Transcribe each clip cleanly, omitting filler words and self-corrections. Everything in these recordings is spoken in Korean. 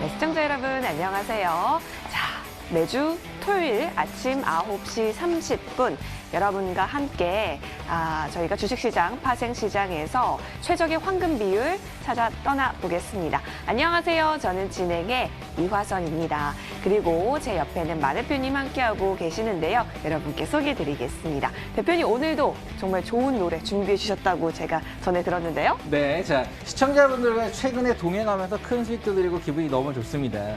네, 시청자 여러분 안녕하세요. 자, 매주 토요일 아침 9시 30분 여러분과 함께 저희가 주식시장, 파생시장에서 최적의 황금 비율 찾아 떠나보겠습니다. 안녕하세요. 저는 진행의 이화선입니다. 그리고 제 옆에는 마 대표님 함께하고 계시는데요. 여러분께 소개해드리겠습니다. 대표님 오늘도 정말 좋은 노래 준비해 주셨다고 제가 전해 들었는데요. 네, 자 시청자분들과 최근에 동행하면서 큰 수익도 드리고 기분이 너무 좋습니다.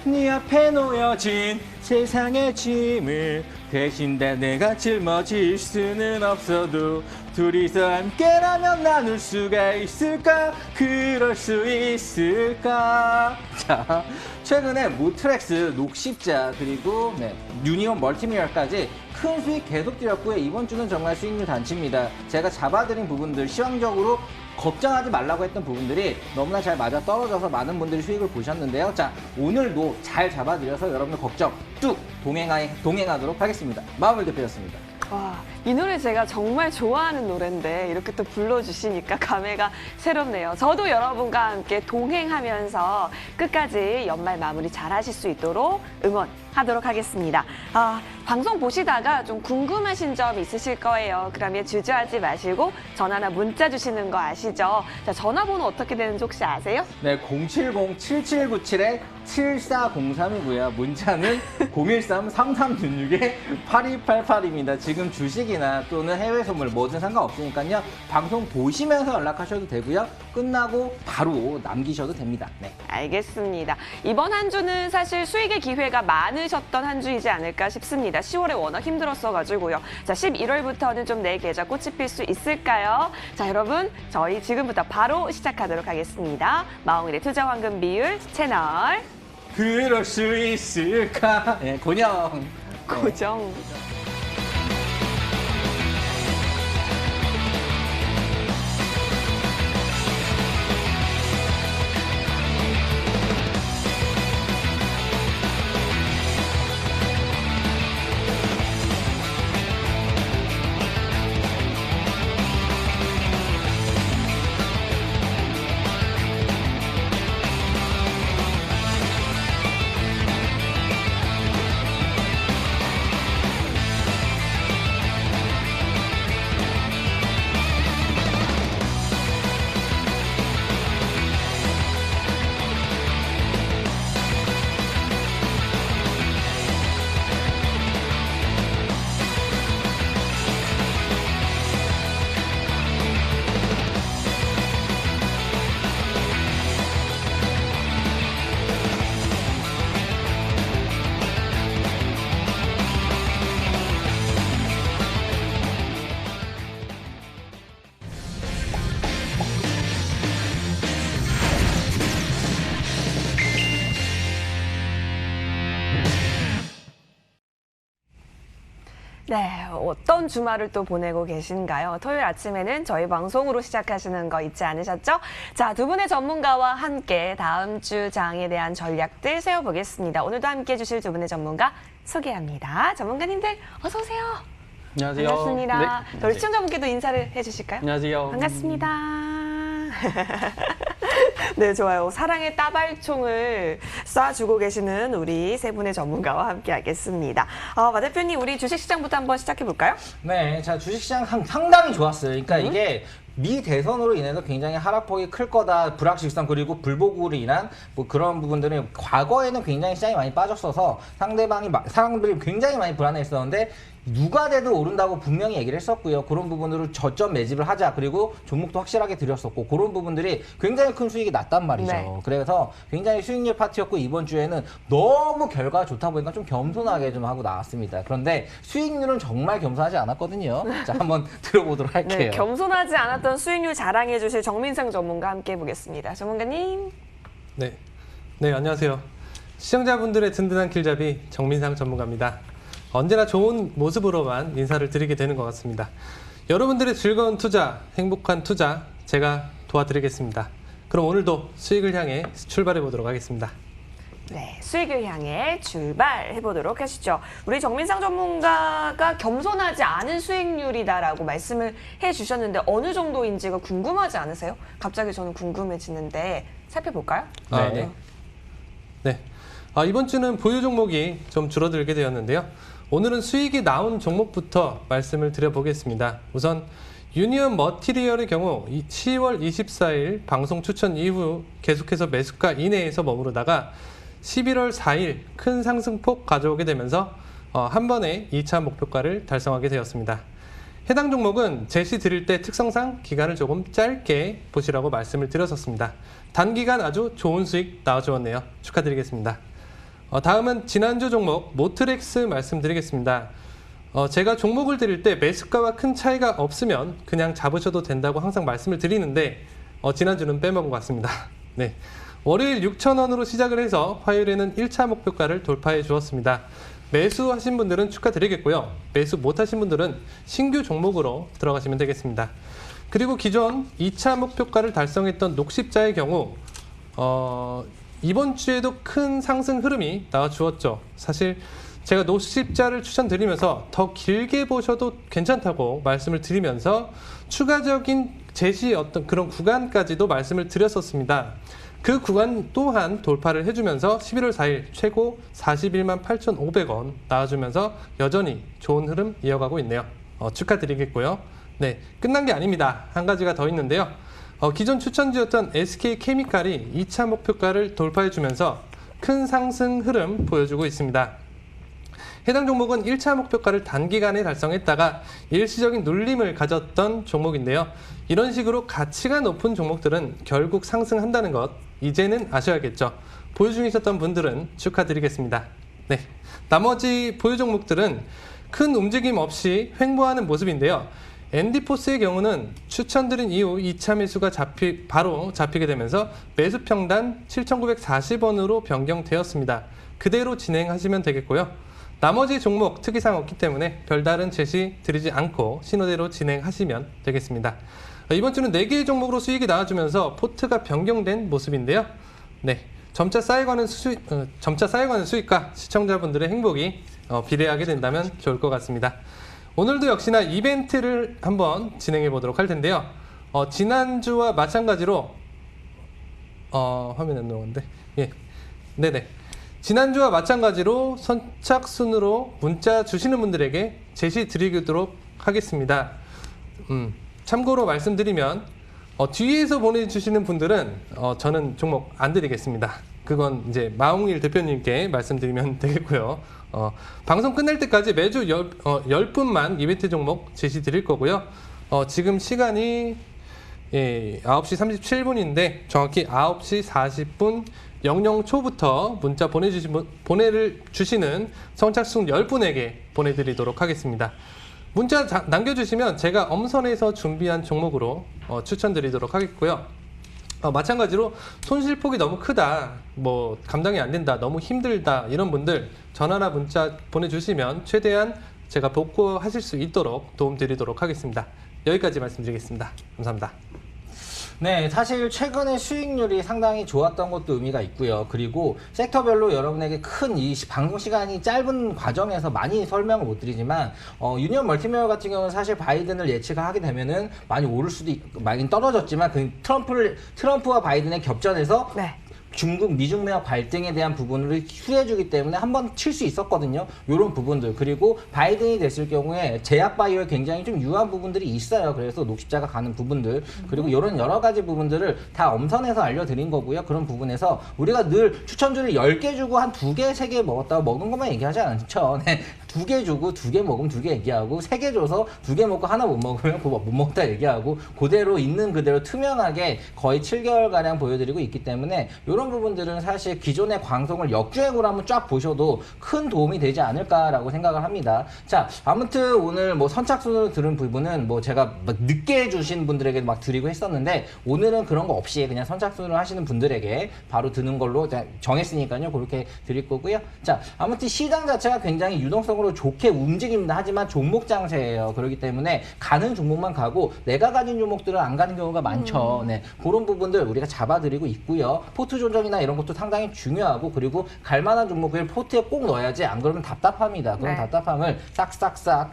네 앞에 놓여진 세상의 짐을 대신 다 내가 짊어질 수는 없어도 둘이서 함께라면 나눌 수가 있을까? 그럴 수 있을까? 자, 최근에 모트렉스, 녹십자, 그리고 유니온 멀티미러까지 큰 수익 계속 드렸고요. 이번 주는 정말 수익률 단치입니다. 제가 잡아드린 부분들 시황적으로 걱정하지 말라고 했던 부분들이 너무나 잘 맞아 떨어져서 많은 분들이 수익을 보셨는데요. 자, 오늘도 잘 잡아드려서 여러분들 걱정 뚝 동행하도록 하겠습니다. 마음을 대표였습니다. 와, 이 노래 제가 정말 좋아하는 노래인데 이렇게 또 불러주시니까 감회가 새롭네요. 저도 여러분과 함께 동행하면서 끝까지 연말 마무리 잘 하실 수 있도록 응원하도록 하겠습니다. 방송 보시다가 좀 궁금하신 점 있으실 거예요. 그러면 주저하지 마시고 전화나 문자 주시는 거 아시죠? 자, 전화번호 어떻게 되는지 혹시 아세요? 네, 070-7797-7403이고요. 문자는 013-3366-8288입니다. 지금 주식이나 또는 해외 선물 뭐든 상관없으니까요. 방송 보시면서 연락하셔도 되고요. 끝나고 바로 남기셔도 됩니다. 네. 알겠습니다. 이번 한 주는 사실 수익의 기회가 많으셨던 한 주이지 않을까 싶습니다. 10월에 워낙 힘들었어가지고요. 자, 11월부터는 좀 내 계좌 꽃이 필 수 있을까요? 자, 여러분, 저희 지금부터 바로 시작하도록 하겠습니다. 마홍일의 투자 황금 비율 채널 그럴 수 있을까? 네, 고정. 고정. 네, 어떤 주말을 또 보내고 계신가요? 토요일 아침에는 저희 방송으로 시작하시는 거 잊지 않으셨죠? 자, 두 분의 전문가와 함께 다음 주 장에 대한 전략들 세워보겠습니다. 오늘도 함께해 주실 두 분의 전문가 소개합니다. 전문가님들 어서 오세요. 안녕하세요. 반갑습니다. 네, 저희 시청자분께도 인사를 해주실까요? 안녕하세요. 반갑습니다. 네, 좋아요. 사랑의 따발총을 쏴주고 계시는 우리 세 분의 전문가와 함께 하겠습니다. 마 대표님, 우리 주식시장부터 한번 시작해볼까요? 네, 자 주식시장 상당히 좋았어요. 그러니까 이게 미 대선으로 인해서 굉장히 하락폭이 클 거다, 불확실성 그리고 불보고로 인한 뭐 그런 부분들은 과거에는 굉장히 시장이 많이 빠졌어서 사람들이 굉장히 많이 불안해했었는데 누가 돼도 오른다고 분명히 얘기를 했었고요. 그런 부분으로 저점 매집을 하자, 그리고 종목도 확실하게 드렸었고 그런 부분들이 굉장히 큰 수익이 났단 말이죠. 네. 그래서 굉장히 수익률 파티였고 이번 주에는 너무 결과가 좋다 보니까 좀 겸손하게 좀 하고 나왔습니다. 그런데 수익률은 정말 겸손하지 않았거든요. 자, 한번 들어보도록 할게요. 네, 겸손하지 않았던 수익률 자랑해 주실 정민상 전문가 함께 해보겠습니다. 전문가님. 네, 안녕하세요. 시청자분들의 든든한 길잡이 정민상 전문가입니다. 언제나 좋은 모습으로만 인사를 드리게 되는 것 같습니다. 여러분들의 즐거운 투자, 행복한 투자 제가 도와드리겠습니다. 그럼 오늘도 수익을 향해 출발해 보도록 하겠습니다. 네, 수익을 향해 출발해보도록 하시죠. 우리 정민상 전문가가 겸손하지 않은 수익률이다라고 말씀을 해주셨는데 어느 정도인지가 궁금하지 않으세요? 갑자기 저는 궁금해지는데 살펴볼까요? 네. 네. 이번 주는 보유 종목이 좀 줄어들게 되었는데요. 오늘은 수익이 나온 종목부터 말씀을 드려보겠습니다. 우선 유니언 머티리얼의 경우 10월 24일 방송 추천 이후 계속해서 매수가 이내에서 머무르다가 11월 4일 큰 상승폭 가져오게 되면서 한 번에 2차 목표가를 달성하게 되었습니다. 해당 종목은 제시 드릴 때 특성상 기간을 조금 짧게 보시라고 말씀을 드렸었습니다. 단기간 아주 좋은 수익 나와주었네요. 축하드리겠습니다. 다음은 지난주 종목 모트렉스 말씀드리겠습니다. 제가 종목을 드릴 때 매수가와 큰 차이가 없으면 그냥 잡으셔도 된다고 항상 말씀을 드리는데 지난주는 빼먹은 것 같습니다. 네. 월요일 6,000원으로 시작을 해서 화요일에는 1차 목표가를 돌파해 주었습니다. 매수하신 분들은 축하드리겠고요. 매수 못하신 분들은 신규 종목으로 들어가시면 되겠습니다. 그리고 기존 2차 목표가를 달성했던 녹십자의 경우 이번 주에도 큰 상승 흐름이 나와주었죠. 사실 제가 녹십자를 추천드리면서 더 길게 보셔도 괜찮다고 말씀을 드리면서 추가적인 제시 어떤 그런 구간까지도 말씀을 드렸었습니다. 그 구간 또한 돌파를 해주면서 11월 4일 최고 41만 8,500원 나와주면서 여전히 좋은 흐름 이어가고 있네요. 축하드리겠고요. 네, 끝난 게 아닙니다. 한 가지가 더 있는데요. 기존 추천주였던 SK케미칼이 2차 목표가를 돌파해주면서 큰 상승 흐름 보여주고 있습니다. 해당 종목은 1차 목표가를 단기간에 달성했다가 일시적인 눌림을 가졌던 종목인데요. 이런 식으로 가치가 높은 종목들은 결국 상승한다는 것 이제는 아셔야겠죠. 보유 중이셨던 분들은 축하드리겠습니다. 네, 나머지 보유 종목들은 큰 움직임 없이 횡보하는 모습인데요. 앤디포스의 경우는 추천드린 이후 2차 매수가 바로 잡히게 되면서 매수 평단 7,940원으로 변경되었습니다. 그대로 진행하시면 되겠고요. 나머지 종목 특이사항 없기 때문에 별다른 제시 드리지 않고 신호대로 진행하시면 되겠습니다. 이번 주는 4개의 종목으로 수익이 나와주면서 포트가 변경된 모습인데요. 네, 점차 쌓여가는 수익과 시청자분들의 행복이 비례하게 된다면 좋을 것 같습니다. 오늘도 역시나 이벤트를 한번 진행해 보도록 할 텐데요. 지난주와 마찬가지로 화면에 안 나오는데 예, 네네. 지난주와 마찬가지로 선착순으로 문자 주시는 분들에게 제시 드리도록 하겠습니다. 참고로 말씀드리면 뒤에서 보내주시는 분들은 저는 종목 안 드리겠습니다. 그건 이제 마홍일 대표님께 말씀드리면 되겠고요. 방송 끝날 때까지 매주 10분만 이벤트 종목 제시 드릴 거고요. 지금 시간이 9시 37분인데 정확히 9시 40분 00초부터 문자 보내주시는 선착순 10분에게 보내드리도록 하겠습니다. 문자 남겨주시면 제가 엄선해서 준비한 종목으로 추천드리도록 하겠고요. 마찬가지로 손실폭이 너무 크다, 뭐 감당이 안 된다, 너무 힘들다 이런 분들 전화나 문자 보내주시면 최대한 제가 복구하실 수 있도록 도움드리도록 하겠습니다. 여기까지 말씀드리겠습니다. 감사합니다. 네, 사실 최근에 수익률이 상당히 좋았던 것도 의미가 있고요. 그리고 섹터별로 여러분에게 큰 이 방송 시간이 짧은 과정에서 많이 설명을 못 드리지만 유니언 멀티메어 같은 경우는 사실 바이든을 예측하게 되면은 많이 오를 수도 많이 떨어졌지만 그 트럼프와 바이든의 겹전에서 네. 중국 미중 무역 발등에 대한 부분을 휴해주기 때문에 한번 칠 수 있었거든요. 이런 부분들. 그리고 바이든이 됐을 경우에 제약 바이오에 굉장히 좀 유한 부분들이 있어요. 그래서 녹십자가 가는 부분들 그리고 이런 여러 가지 부분들을 다 엄선해서 알려드린 거고요. 그런 부분에서 우리가 늘 추천주를 10개 주고 한 2개, 3개 먹었다고 먹은 것만 얘기하지 않죠. 네. 2개 주고 2개 먹으면 2개 얘기하고 3개 줘서 2개 먹고 하나 못 먹으면 그거 못 먹다 얘기하고 그대로 있는 그대로 투명하게 거의 7개월가량 보여드리고 있기 때문에 이런 부분들은 사실 기존의 방송을 역주행으로 한번 쫙 보셔도 큰 도움이 되지 않을까라고 생각을 합니다. 자, 아무튼 오늘 뭐 선착순으로 들은 부분은 뭐 제가 막 늦게 주신 분들에게 막 드리고 했었는데 오늘은 그런 거 없이 그냥 선착순으로 하시는 분들에게 바로 드는 걸로 정했으니까요. 그렇게 드릴 거고요. 자, 아무튼 시장 자체가 굉장히 유동성으로 전체적으로 좋게 움직입니다. 하지만 종목 장세예요. 그렇기 때문에 가는 종목만 가고 내가 가진 종목들은 안 가는 경우가 많죠. 네, 그런 부분들 우리가 잡아드리고 있고요. 포트 조정이나 이런 것도 상당히 중요하고 그리고 갈만한 종목을 포트에 꼭 넣어야지 안 그러면 답답합니다. 그런 네. 답답함을 싹싹싹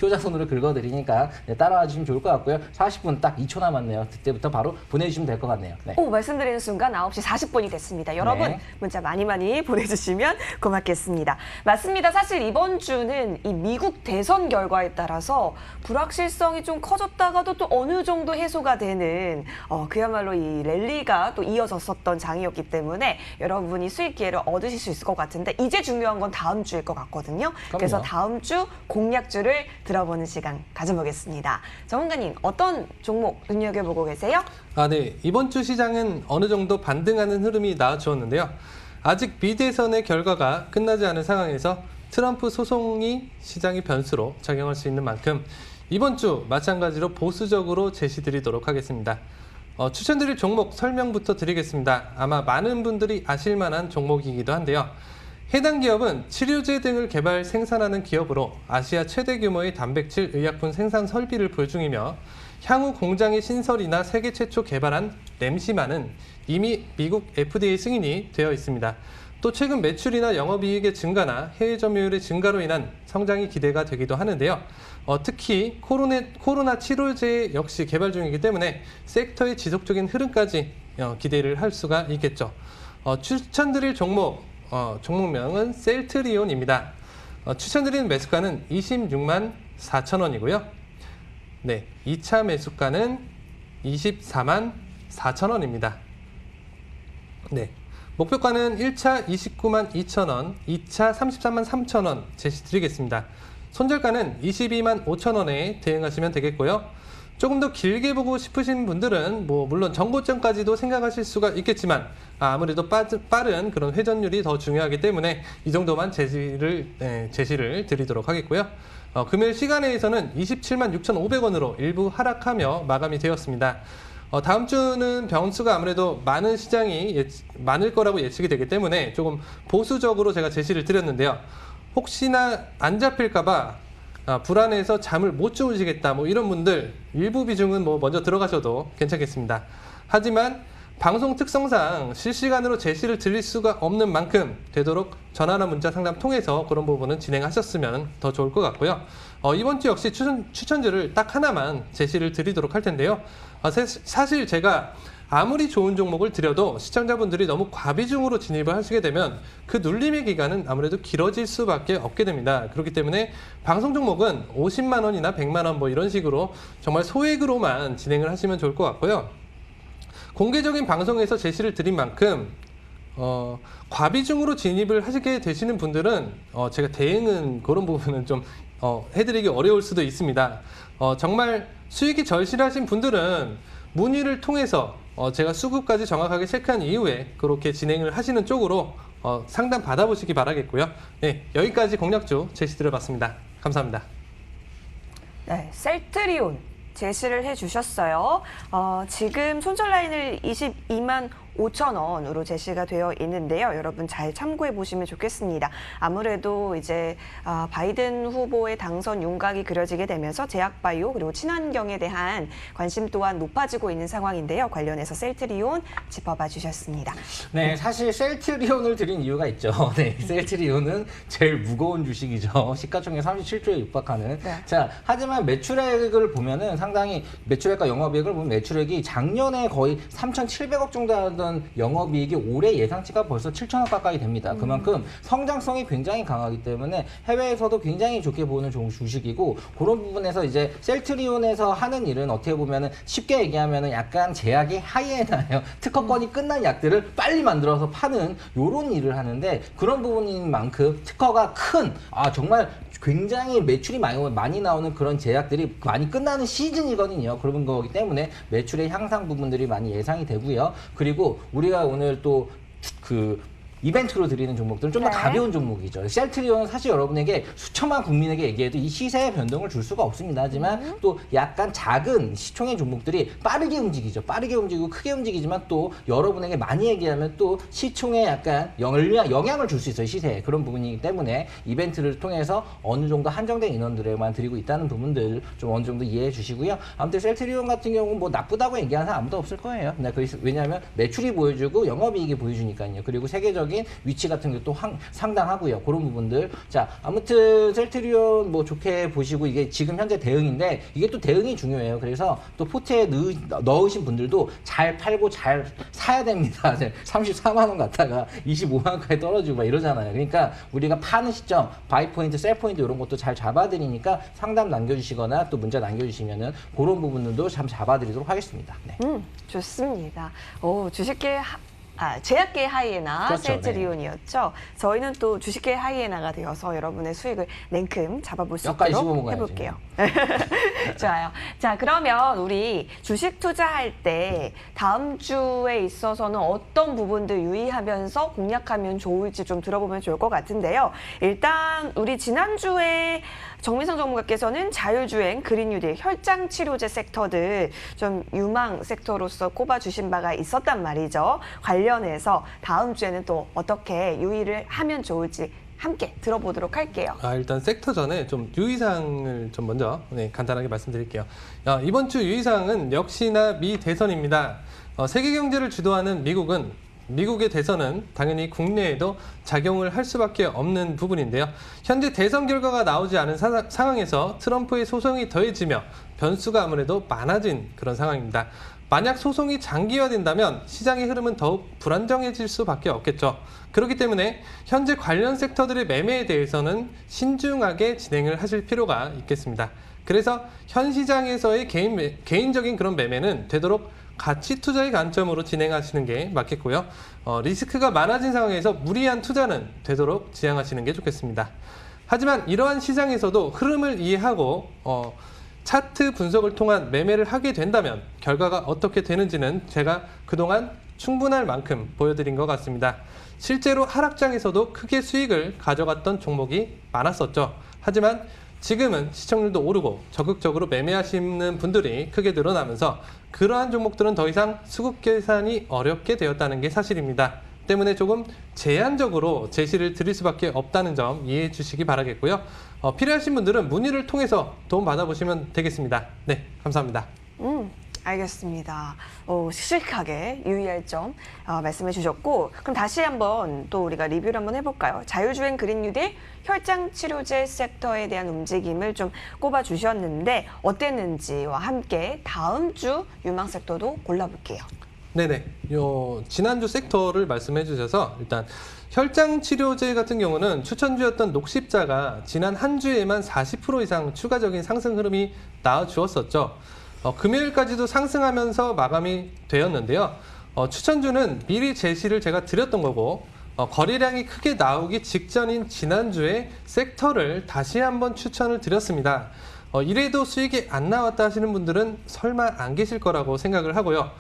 효자손으로 긁어드리니까 따라와 주시면 좋을 것 같고요. 40분 딱 2초 남았네요. 그때부터 바로 보내주시면 될 것 같네요. 네. 오, 말씀드리는 순간 9시 40분이 됐습니다. 여러분 네. 문자 많이 보내주시면 고맙겠습니다. 맞습니다. 사실 이번 주는 이 미국 대선 결과에 따라서 불확실성이 좀 커졌다가도 또 어느 정도 해소가 되는 그야말로 이 랠리가 또 이어졌었던 장이었기 때문에 여러분이 수익 기회를 얻으실 수 있을 것 같은데 이제 중요한 건 다음 주일 것 같거든요. 그래서 다음 주 공략주를 들어보는 시간 가져보겠습니다. 전문가님 어떤 종목 눈여겨보고 계세요? 네. 이번 주 시장은 어느 정도 반등하는 흐름이 나와주었는데요. 아직 미대선의 결과가 끝나지 않은 상황에서 트럼프 소송이 시장의 변수로 작용할 수 있는 만큼 이번 주 마찬가지로 보수적으로 제시드리도록 하겠습니다. 추천드릴 종목 설명부터 드리겠습니다. 아마 많은 분들이 아실 만한 종목이기도 한데요. 해당 기업은 치료제 등을 개발 생산하는 기업으로 아시아 최대 규모의 단백질 의약품 생산 설비를 보유 중이며 향후 공장의 신설이나 세계 최초 개발한 램시마는 이미 미국 FDA 승인이 되어 있습니다. 또 최근 매출이나 영업이익의 증가나 해외 점유율의 증가로 인한 성장이 기대가 되기도 하는데요. 특히 코로나 치료제 역시 개발 중이기 때문에 섹터의 지속적인 흐름까지 기대를 할 수가 있겠죠. 추천드릴 종목명은 셀트리온입니다. 추천드리는 매수가는 26만 4천 원이고요. 네, 2차 매수가는 24만 4천 원입니다. 네, 목표가는 1차 29만 2천 원, 2차 33만 3천 원 제시드리겠습니다. 손절가는 22만 5천 원에 대응하시면 되겠고요. 조금 더 길게 보고 싶으신 분들은 물론 정고점까지도 생각하실 수가 있겠지만 아무래도 빠른 그런 회전율이 더 중요하기 때문에 이 정도만 제시를 드리도록 하겠고요. 금요일 시간에서는 27만 6,500원으로 일부 하락하며 마감이 되었습니다. 다음 주는 변수가 아무래도 많은 시장이 많을 거라고 예측이 되기 때문에 조금 보수적으로 제가 제시를 드렸는데요. 혹시나 안 잡힐까봐 불안해서 잠을 못 주무시겠다 이런 분들 일부 비중은 먼저 들어가셔도 괜찮겠습니다. 하지만 방송 특성상 실시간으로 제시를 드릴 수가 없는 만큼 되도록 전화나 문자 상담 통해서 그런 부분은 진행하셨으면 더 좋을 것 같고요. 이번 주 역시 추천주를 딱 하나만 제시를 드리도록 할 텐데요. 사실 제가 아무리 좋은 종목을 드려도 시청자분들이 너무 과비중으로 진입을 하시게 되면 그 눌림의 기간은 아무래도 길어질 수밖에 없게 됩니다. 그렇기 때문에 방송 종목은 50만 원이나 100만 원 이런 식으로 정말 소액으로만 진행을 하시면 좋을 것 같고요. 공개적인 방송에서 제시를 드린 만큼 과비중으로 진입을 하시게 되시는 분들은 제가 대응은 그런 부분은 좀 해드리기 어려울 수도 있습니다. 정말 수익이 절실하신 분들은 문의를 통해서 제가 수급까지 정확하게 체크한 이후에 그렇게 진행을 하시는 쪽으로 상담 받아보시기 바라겠고요. 네, 여기까지 공략주 제시드려봤습니다. 감사합니다. 네, 셀트리온 제시를 해주셨어요. 지금 손절 라인을 22만 5천 원으로 제시가 되어 있는데요. 여러분 잘 참고해 보시면 좋겠습니다. 아무래도 이제 바이든 후보의 당선 윤곽이 그려지게 되면서 제약바이오 그리고 친환경에 대한 관심 또한 높아지고 있는 상황인데요. 관련해서 셀트리온 짚어봐 주셨습니다. 네, 사실 셀트리온을 드린 이유가 있죠. 네, 셀트리온은 제일 무거운 주식이죠. 시가총액 37조에 육박하는. 네. 자, 하지만 매출액을 보면은 상당히 매출액과 영업이익을 보면 매출액이 작년에 거의 3,700억 정도 하던 영업이익이 올해 예상치가 벌써 7천억 가까이 됩니다. 그만큼 성장성이 굉장히 강하기 때문에 해외에서도 굉장히 좋게 보는 좋은 주식이고 그런 부분에서 이제 셀트리온에서 하는 일은 어떻게 보면은 쉽게 얘기하면은 약간 제약이 하이에나예요. 특허권이 끝난 약들을 빨리 만들어서 파는 요런 일을 하는데 그런 부분인 만큼 특허가 큰 정말 굉장히 매출이 많이 나오는 그런 제약들이 많이 끝나는 시즌이거든요. 그런 거기 때문에 매출의 향상 부분들이 많이 예상이 되고요. 그리고 우리가 오늘 또 이벤트로 드리는 종목들은 좀 더 네. 가벼운 종목이죠. 셀트리온은 사실 여러분에게 수천만 국민에게 얘기해도 이 시세의 변동을 줄 수가 없습니다. 하지만 또 약간 작은 시총의 종목들이 빠르게 움직이죠. 빠르게 움직이고 크게 움직이지만 또 여러분에게 많이 얘기하면 또 시총에 약간 영향을 줄 수 있어요. 시세에. 그런 부분이기 때문에 이벤트를 통해서 어느 정도 한정된 인원들에만 드리고 있다는 부분들 좀 어느 정도 이해해 주시고요. 아무튼 셀트리온 같은 경우는 뭐 나쁘다고 얘기하는 사람 아무도 없을 거예요. 왜냐하면 매출이 보여주고 영업이익이 보여주니까요. 그리고 세계적인 위치 같은 게 또 상당하고요. 그런 부분들. 자, 아무튼 셀트리온 뭐 좋게 보시고 이게 지금 현재 대응인데 이게 또 대응이 중요해요. 그래서 또 포트에 넣으신 분들도 잘 팔고 잘 사야 됩니다. 34만 원 갔다가 25만 원까지 떨어지고 막 이러잖아요. 그러니까 우리가 파는 시점, 바이 포인트, 셀 포인트 이런 것도 잘 잡아드리니까 상담 남겨주시거나 또 문자 남겨주시면은 그런 부분들도 참 잡아드리도록 하겠습니다. 네. 좋습니다. 오, 주식계 제약계 하이에나 그렇죠, 셀트리온이었죠. 저희는 또 주식계 하이에나가 되어서 여러분의 수익을 냉큼 잡아볼 수 몇 가지 있도록 씹어먹어야지. 해볼게요. 좋아요. 자, 그러면 우리 주식 투자할 때 다음 주에 있어서는 어떤 부분들 유의하면서 공략하면 좋을지 좀 들어보면 좋을 것 같은데요. 일단 우리 지난주에 정민성 전문가께서는 자율주행, 그린뉴딜, 혈장치료제 섹터들 좀 유망 섹터로서 꼽아주신 바가 있었단 말이죠. 관련해서 다음 주에는 또 어떻게 유의를 하면 좋을지 함께 들어보도록 할게요. 일단 섹터 전에 좀 유의사항을 좀 먼저 간단하게 말씀드릴게요. 이번 주 유의사항은 역시나 미 대선입니다. 세계 경제를 주도하는 미국의 대선은 당연히 국내에도 작용을 할 수밖에 없는 부분인데요. 현재 대선 결과가 나오지 않은 상황에서 트럼프의 소송이 더해지며 변수가 아무래도 많아진 그런 상황입니다. 만약 소송이 장기화된다면 시장의 흐름은 더욱 불안정해질 수밖에 없겠죠. 그렇기 때문에 현재 관련 섹터들의 매매에 대해서는 신중하게 진행을 하실 필요가 있겠습니다. 그래서 현 시장에서의 개인적인 그런 매매는 되도록 가치 투자의 관점으로 진행하시는 게 맞겠고요. 리스크가 많아진 상황에서 무리한 투자는 되도록 지양하시는 게 좋겠습니다. 하지만 이러한 시장에서도 흐름을 이해하고 차트 분석을 통한 매매를 하게 된다면 결과가 어떻게 되는지는 제가 그동안 충분할 만큼 보여드린 것 같습니다. 실제로 하락장에서도 크게 수익을 가져갔던 종목이 많았었죠. 하지만 지금은 시청률도 오르고 적극적으로 매매하시는 분들이 크게 늘어나면서 그러한 종목들은 더 이상 수급 계산이 어렵게 되었다는 게 사실입니다. 때문에 조금 제한적으로 제시를 드릴 수밖에 없다는 점 이해해 주시기 바라겠고요. 필요하신 분들은 문의를 통해서 도움 받아보시면 되겠습니다. 네, 감사합니다. 알겠습니다. 씩씩하게 유의할 점 말씀해 주셨고, 그럼 다시 한번 또 우리가 리뷰를 한번 해볼까요? 자율주행 그린뉴딜, 혈장치료제 섹터에 대한 움직임을 좀 꼽아 주셨는데 어땠는지와 함께 다음 주 유망 섹터도 골라볼게요. 네네. 지난주 섹터를 말씀해 주셔서 일단 혈장치료제 같은 경우는 추천주였던 녹십자가 지난 한 주에만 40% 이상 추가적인 상승 흐름이 나와주었었죠. 금요일까지도 상승하면서 마감이 되었는데요. 추천주는 미리 제시를 제가 드렸던 거고 거래량이 크게 나오기 직전인 지난주에 섹터를 다시 한번 추천을 드렸습니다. 이래도 수익이 안 나왔다 하시는 분들은 설마 안 계실 거라고 생각을 하고요.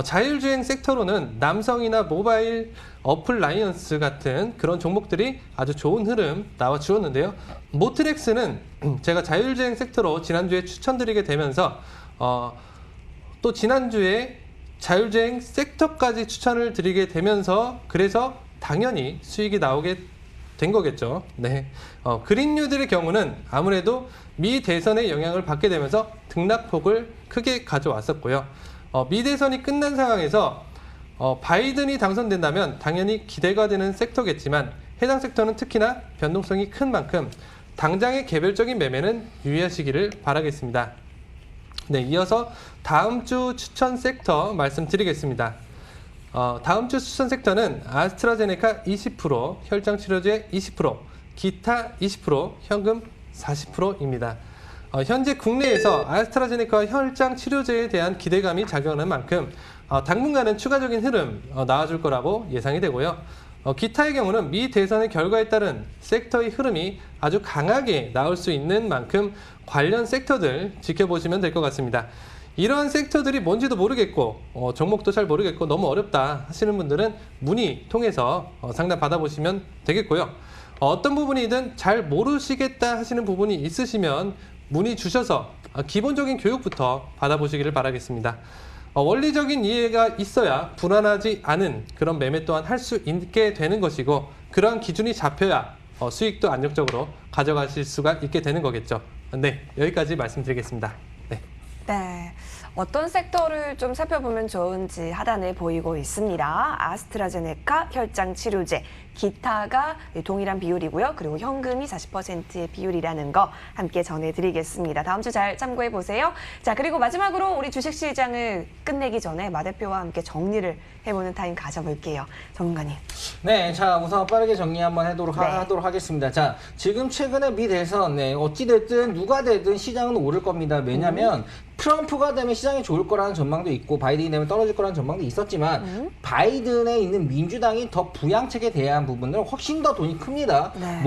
자율주행 섹터로는 남성이나 모바일 어플라이언스 같은 그런 종목들이 아주 좋은 흐름 나와 주었는데요. 모트렉스는 제가 자율주행 섹터로 지난주에 추천드리게 되면서 또 지난주에 자율주행 섹터까지 추천을 드리게 되면서 그래서 당연히 수익이 나오게 된 거겠죠. 네. 그린뉴딜의 경우는 아무래도 미 대선의 영향을 받게 되면서 등락폭을 크게 가져왔었고요. 미 대선이 끝난 상황에서 바이든이 당선된다면 당연히 기대가 되는 섹터겠지만 해당 섹터는 특히나 변동성이 큰 만큼 당장의 개별적인 매매는 유의하시기를 바라겠습니다. 네, 이어서 다음 주 추천 섹터 말씀드리겠습니다. 다음 주 추천 섹터는 아스트라제네카 20%, 혈장치료제 20%, 기타 20%, 현금 40%입니다. 현재 국내에서 아스트라제네카 혈장치료제에 대한 기대감이 작용하는 만큼 당분간은 추가적인 흐름 나와줄 거라고 예상이 되고요. 기타의 경우는 미 대선의 결과에 따른 섹터의 흐름이 아주 강하게 나올 수 있는 만큼 관련 섹터들 지켜보시면 될 것 같습니다. 이러한 섹터들이 뭔지도 모르겠고 종목도 잘 모르겠고 너무 어렵다 하시는 분들은 문의 통해서 상담 받아보시면 되겠고요. 어떤 부분이든 잘 모르시겠다 하시는 부분이 있으시면 문의 주셔서 기본적인 교육부터 받아보시기를 바라겠습니다. 원리적인 이해가 있어야 불안하지 않은 그런 매매 또한 할 수 있게 되는 것이고, 그러한 기준이 잡혀야 수익도 안정적으로 가져가실 수가 있게 되는 거겠죠. 네, 여기까지 말씀드리겠습니다. 네. 네. 어떤 섹터를 좀 살펴보면 좋은지 하단에 보이고 있습니다. 아스트라제네카, 혈장치료제, 기타가 동일한 비율이고요. 그리고 현금이 40%의 비율이라는 거 함께 전해드리겠습니다. 다음 주 잘 참고해 보세요. 자, 그리고 마지막으로 우리 주식시장을 끝내기 전에 마 대표와 함께 정리를 해보는 타임 가져볼게요. 전문가님. 네, 자 우선 빠르게 정리 한번 하도록 하겠습니다. 자, 지금 최근에 미 대선, 어찌됐든 누가 되든 시장은 오를 겁니다. 왜냐하면 트럼프가 되면 시장이 좋을 거라는 전망도 있고 바이든이 되면 떨어질 거라는 전망도 있었지만 바이든에 있는 민주당이 더 부양책에 대한 부분은 훨씬 더 돈이 큽니다. 네.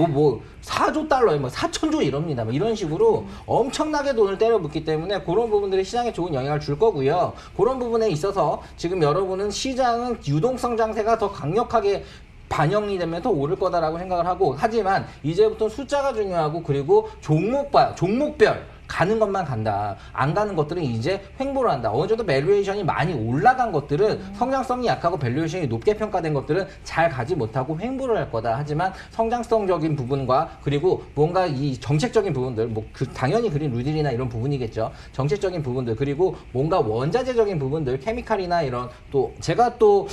4조 달러에 4천조 이럽니다. 이런 식으로 엄청나게 돈을 때려붓기 때문에 그런 부분들이 시장에 좋은 영향을 줄 거고요. 그런 부분에 있어서 지금 여러분은 시장은 유동성 장세가 더 강력하게 반영이 되면 더 오를 거다라고 생각을 하고, 하지만 이제부터 숫자가 중요하고 그리고 종목별 가는 것만 간다. 안 가는 것들은 이제 횡보를 한다. 어느 정도 밸류에이션이 많이 올라간 것들은 성장성이 약하고 밸류에이션이 높게 평가된 것들은 잘 가지 못하고 횡보를 할 거다. 하지만 성장성적인 부분과 그리고 뭔가 이 정책적인 부분들, 당연히 그린 루딜이나 이런 부분이겠죠. 정책적인 부분들, 그리고 뭔가 원자재적인 부분들, 케미칼이나 이런, 또 제가 또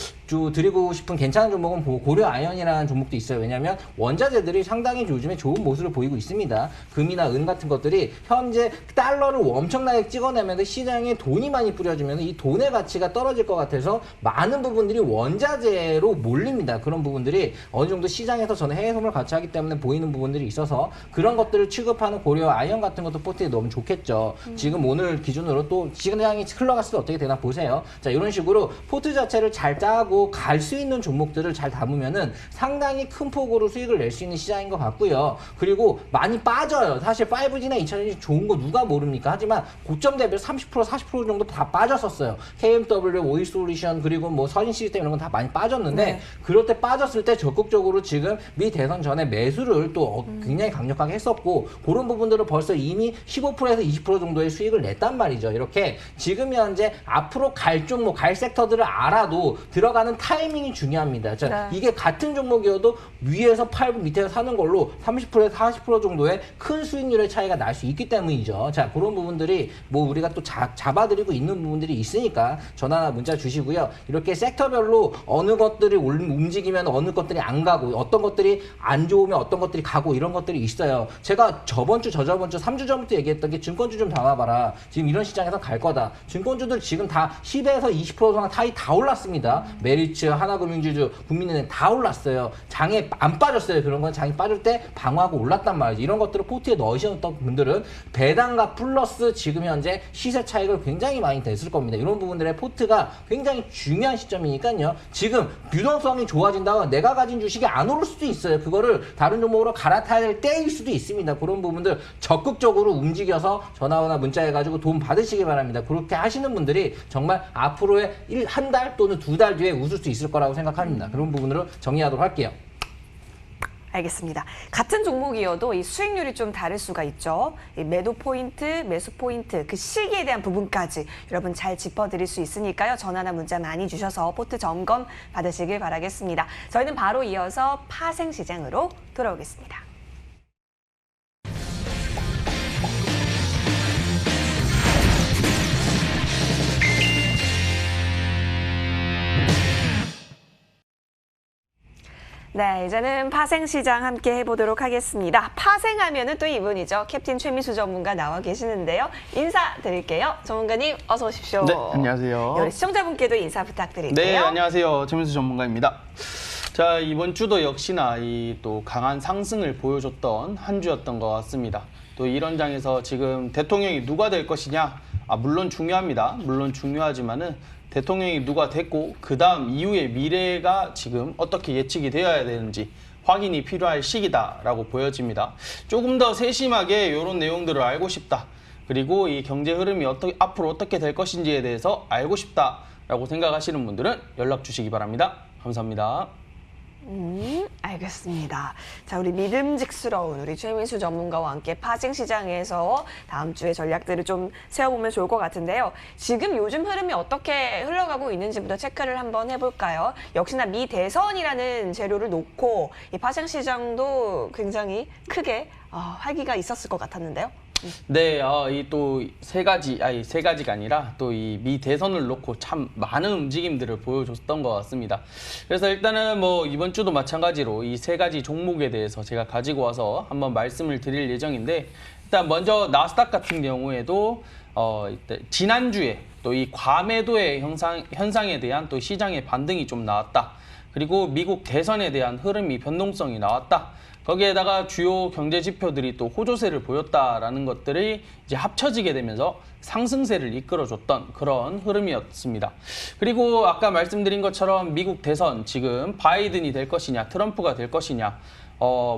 드리고 싶은 괜찮은 종목은 고려 아연이라는 종목도 있어요. 왜냐하면 원자재들이 상당히 요즘에 좋은 모습을 보이고 있습니다. 금이나 은 같은 것들이 현재 달러를 엄청나게 찍어내면서 시장에 돈이 많이 뿌려지면 이 돈의 가치가 떨어질 것 같아서 많은 부분들이 원자재로 몰립니다. 그런 부분들이 어느 정도 시장에서 저는 해외 선물 같이 하기 때문에 보이는 부분들이 있어서 그런 것들을 취급하는 고려 아연 같은 것도 포트에 넣으면 좋겠죠. 지금 오늘 기준으로 또 시장이 흘러갔을 때 어떻게 되나 보세요. 자, 이런 식으로 포트 자체를 잘 짜고 갈 수 있는 종목들을 잘 담으면은 상당히 큰 폭으로 수익을 낼 수 있는 시장인 것 같고요. 그리고 많이 빠져요. 사실 5G나 2차전지 좋은 거 누가 모릅니까? 하지만 고점 대비 30% 40% 정도 다 빠졌었어요. KMW, 오일솔루션, 그리고 서진 시스템 이런 건 다 많이 빠졌는데, 네. 그럴 때 빠졌을 때 적극적으로 지금 미 대선 전에 매수를 또 굉장히 강력하게 했었고, 그런 부분들을 벌써 이미 15%에서 20% 정도의 수익을 냈단 말이죠. 이렇게 지금 현재 앞으로 갈 종목, 갈 섹터들을 알아도 들어가는 타이밍이 중요합니다. 자, 네. 이게 같은 종목이어도 위에서 팔고 밑에서 사는 걸로 30%에서 40% 정도의 큰 수익률의 차이가 날 수 있기 때문이죠. 자, 그런 부분들이 우리가 또 잡아드리고 있는 부분들이 있으니까 전화나 문자 주시고요. 이렇게 섹터별로 어느 것들이 움직이면 어느 것들이 안 가고, 어떤 것들이 안 좋으면 어떤 것들이 가고, 이런 것들이 있어요. 제가 저번주 3주 전부터 얘기했던 게 증권주 좀 담아봐라. 지금 이런 시장에서 갈 거다. 증권주들 지금 다 10에서 20% 정도 타이 다 올랐습니다. 메리츠, 하나금융지주, 국민은행 다 올랐어요. 장에 안 빠졌어요. 그런 건 장이 빠질 때 방어하고 올랐단 말이죠. 이런 것들을 포트에 넣으셨던 분들은 배당과 플러스 지금 현재 시세 차익을 굉장히 많이 냈을 겁니다. 이런 부분들의 포트가 굉장히 중요한 시점이니까요. 지금 유동성이 좋아진다고 내가 가진 주식이 안 오를 수도 있어요. 그거를 다른 종목으로 갈아타야 될 때일 수도 있습니다. 그런 부분들 적극적으로 움직여서 전화나 문자해가지고 도움 받으시기 바랍니다. 그렇게 하시는 분들이 정말 앞으로의 한 달 또는 2달 뒤에 웃을 수 있을 거라고 생각합니다. 그런 부분으로 정리하도록 할게요. 알겠습니다. 같은 종목이어도 이 수익률이 좀 다를 수가 있죠. 이 매도 포인트, 매수 포인트, 그 시기에 대한 부분까지 여러분 잘 짚어드릴 수 있으니까요. 전화나 문자 많이 주셔서 포트 점검 받으시길 바라겠습니다. 저희는 바로 이어서 파생시장으로 돌아오겠습니다. 네, 이제는 파생시장 함께 해보도록 하겠습니다. 파생하면은 또 이분이죠. 캡틴 최미수 전문가 나와 계시는데요. 인사드릴게요. 전문가님 어서 오십시오. 네, 안녕하세요. 우리 시청자분께도 인사 부탁드릴게요. 네, 안녕하세요. 최민수 전문가입니다. 자, 이번 주도 역시나 이 또 강한 상승을 보여줬던 한 주였던 것 같습니다. 또 이런 장에서 지금 대통령이 누가 될 것이냐? 물론 중요합니다. 물론 중요하지만은 대통령이 누가 됐고 그 다음 이후의 미래가 지금 어떻게 예측이 되어야 되는지 확인이 필요할 시기다라고 보여집니다. 조금 더 세심하게 이런 내용들을 알고 싶다. 그리고 이 경제 흐름이 앞으로 어떻게 될 것인지에 대해서 알고 싶다라고 생각하시는 분들은 연락 주시기 바랍니다. 감사합니다. 알겠습니다. 자, 우리 믿음직스러운 우리 최민수 전문가와 함께 파생 시장에서 다음 주에 전략들을 좀 세워보면 좋을 것 같은데요. 지금 요즘 흐름이 어떻게 흘러가고 있는지부터 체크를 한번 해볼까요? 역시나 미 대선이라는 재료를 놓고 이 파생 시장도 굉장히 크게 활기가 있었을 것 같았는데요. 네, 이 또 세 가지가 아니라 또 이 미 대선을 놓고 참 많은 움직임들을 보여줬던 것 같습니다. 그래서 일단은 뭐 이번 주도 마찬가지로 이 세 가지 종목에 대해서 제가 가지고 와서 한번 말씀을 드릴 예정인데, 일단 먼저 나스닥 같은 경우에도 지난주에 또 이 과매도의 현상에 대한 또 시장의 반등이 좀 나왔다. 그리고 미국 대선에 대한 흐름이 변동성이 나왔다. 거기에다가 주요 경제 지표들이 또 호조세를 보였다라는 것들이 이제 합쳐지게 되면서 상승세를 이끌어줬던 그런 흐름이었습니다. 그리고 아까 말씀드린 것처럼 미국 대선 지금 바이든이 될 것이냐, 트럼프가 될 것이냐,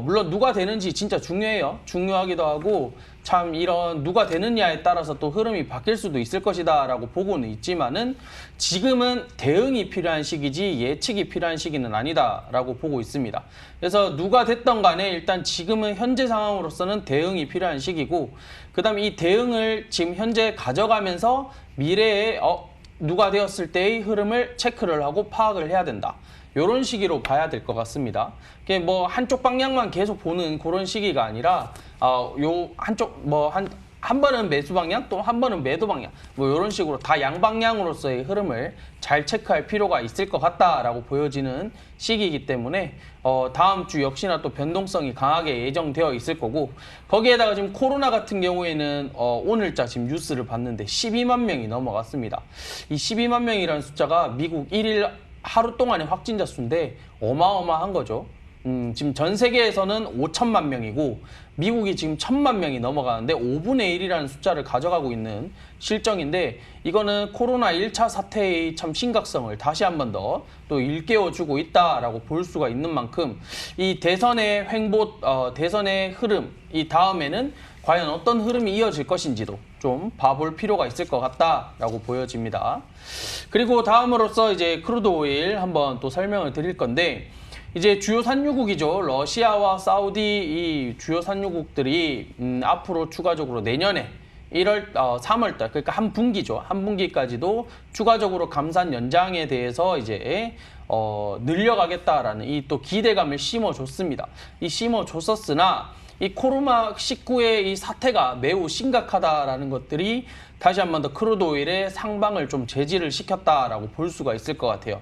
물론 누가 되는지 진짜 중요해요. 중요하기도 하고 참 이런 누가 되느냐에 따라서 또 흐름이 바뀔 수도 있을 것이다 라고 보고는 있지만은 지금은 대응이 필요한 시기지 예측이 필요한 시기는 아니다 라고 보고 있습니다. 그래서 누가 됐던 간에 일단 지금은 현재 상황으로서는 대응이 필요한 시기고, 그 다음에 이 대응을 지금 현재 가져가면서 미래에 누가 되었을 때의 흐름을 체크를 하고 파악을 해야 된다. 이런 시기로 봐야 될 것 같습니다. 뭐 한쪽 방향만 계속 보는 그런 시기가 아니라 요 한쪽 한 번은 매수 방향 또 한 번은 매도 방향 뭐 이런 식으로 다 양방향으로서의 흐름을 잘 체크할 필요가 있을 것 같다라고 보여지는 시기이기 때문에 다음 주 역시나 또 변동성이 강하게 예정되어 있을 거고, 거기에다가 지금 코로나 같은 경우에는 오늘자 지금 뉴스를 봤는데 12만 명이 넘어갔습니다. 이 12만 명이라는 숫자가 미국 1일 하루 동안의 확진자 수인데 어마어마한 거죠. 지금 전 세계에서는 5천만 명이고 미국이 지금 1,000만 명이 넘어가는데 5분의 1이라는 숫자를 가져가고 있는 실정인데, 이거는 코로나 1차 사태의 참 심각성을 다시 한 번 더 또 일깨워주고 있다라고 볼 수가 있는 만큼 이 대선의 대선의 흐름, 이 다음에는 과연 어떤 흐름이 이어질 것인지도 좀 봐볼 필요가 있을 것 같다라고 보여집니다. 그리고 다음으로서 이제 크루드 오일 한번 또 설명을 드릴 건데, 이제 주요 산유국이죠. 러시아와 사우디 이 주요 산유국들이 앞으로 추가적으로 내년에 3월달, 그러니까 한 분기죠. 한 분기까지도 추가적으로 감산 연장에 대해서 이제 늘려가겠다라는 이 또 기대감을 심어줬습니다. 이 심어줬었으나 이 코로나19의 이 사태가 매우 심각하다라는 것들이 다시 한 번 더 크루드 오일의 상방을 좀 제지를 시켰다라고 볼 수가 있을 것 같아요.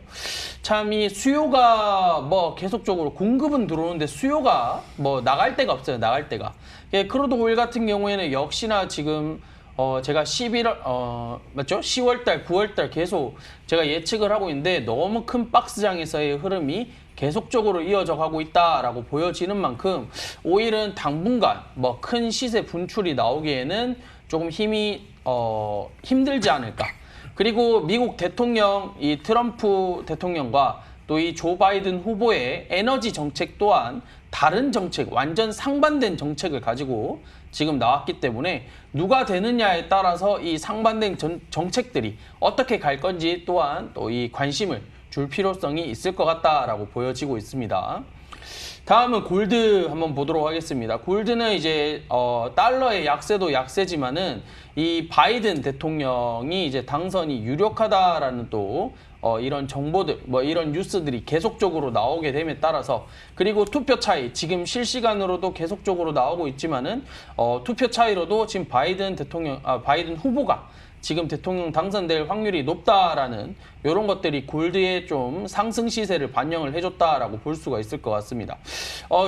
참 이 수요가 뭐 계속적으로 공급은 들어오는데 수요가 뭐 나갈 데가 없어요. 나갈 데가. 크루드 오일 같은 경우에는 역시나 지금 제가 10월달, 9월달 계속 제가 예측을 하고 있는데 너무 큰 박스장에서의 흐름이 계속적으로 이어져 가고 있다라고 보여지는 만큼 오일은 당분간 뭐 큰 시세 분출이 나오기에는 조금 힘들지 않을까. 그리고 미국 대통령 이 트럼프 대통령과 또 이 조 바이든 후보의 에너지 정책 또한 다른 정책, 완전 상반된 정책을 가지고 지금 나왔기 때문에 누가 되느냐에 따라서 이 상반된 정책들이 어떻게 갈 건지 또한 또 이 관심을 줄 필요성이 있을 것 같다라고 보여지고 있습니다. 다음은 골드 한번 보도록 하겠습니다. 골드는 이제 달러의 약세도 약세지만은 이 바이든 대통령이 이제 당선이 유력하다라는 또 이런 정보들, 뭐 이런 뉴스들이 계속적으로 나오게 됨에 따라서, 그리고 투표 차이 지금 실시간으로도 계속적으로 나오고 있지만은 투표 차이로도 지금 바이든 후보가 지금 대통령 당선될 확률이 높다라는 이런 것들이 골드의 좀 상승 시세를 반영을 해줬다라고 볼 수가 있을 것 같습니다.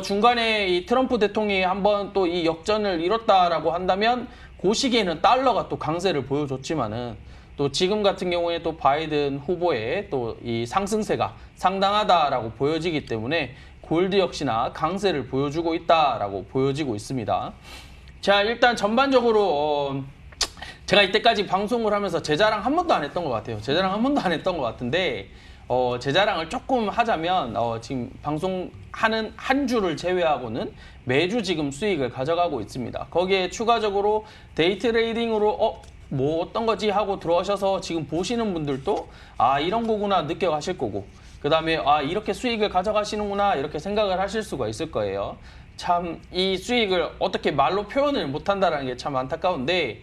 중간에 이 트럼프 대통령이 한번 또 이 역전을 이뤘다라고 한다면 그 시기에는 달러가 또 강세를 보여줬지만은 또 지금 같은 경우에 또 바이든 후보의 또 이 상승세가 상당하다라고 보여지기 때문에 골드 역시나 강세를 보여주고 있다라고 보여지고 있습니다. 자, 일단 전반적으로 제가 이때까지 방송을 하면서 제 자랑 한 번도 안 했던 것 같아요. 제 자랑 한 번도 안 했던 것 같은데 제 자랑을 조금 하자면 지금 방송하는 한 주를 제외하고는 매주 지금 수익을 가져가고 있습니다. 거기에 추가적으로 데이 트레이딩으로 뭐 어떤 거지 하고 들어오셔서 지금 보시는 분들도 아 이런 거구나 느껴가실 거고 그 다음에 아 이렇게 수익을 가져가시는구나 이렇게 생각을 하실 수가 있을 거예요. 참 이 수익을 어떻게 말로 표현을 못한다는 게 참 안타까운데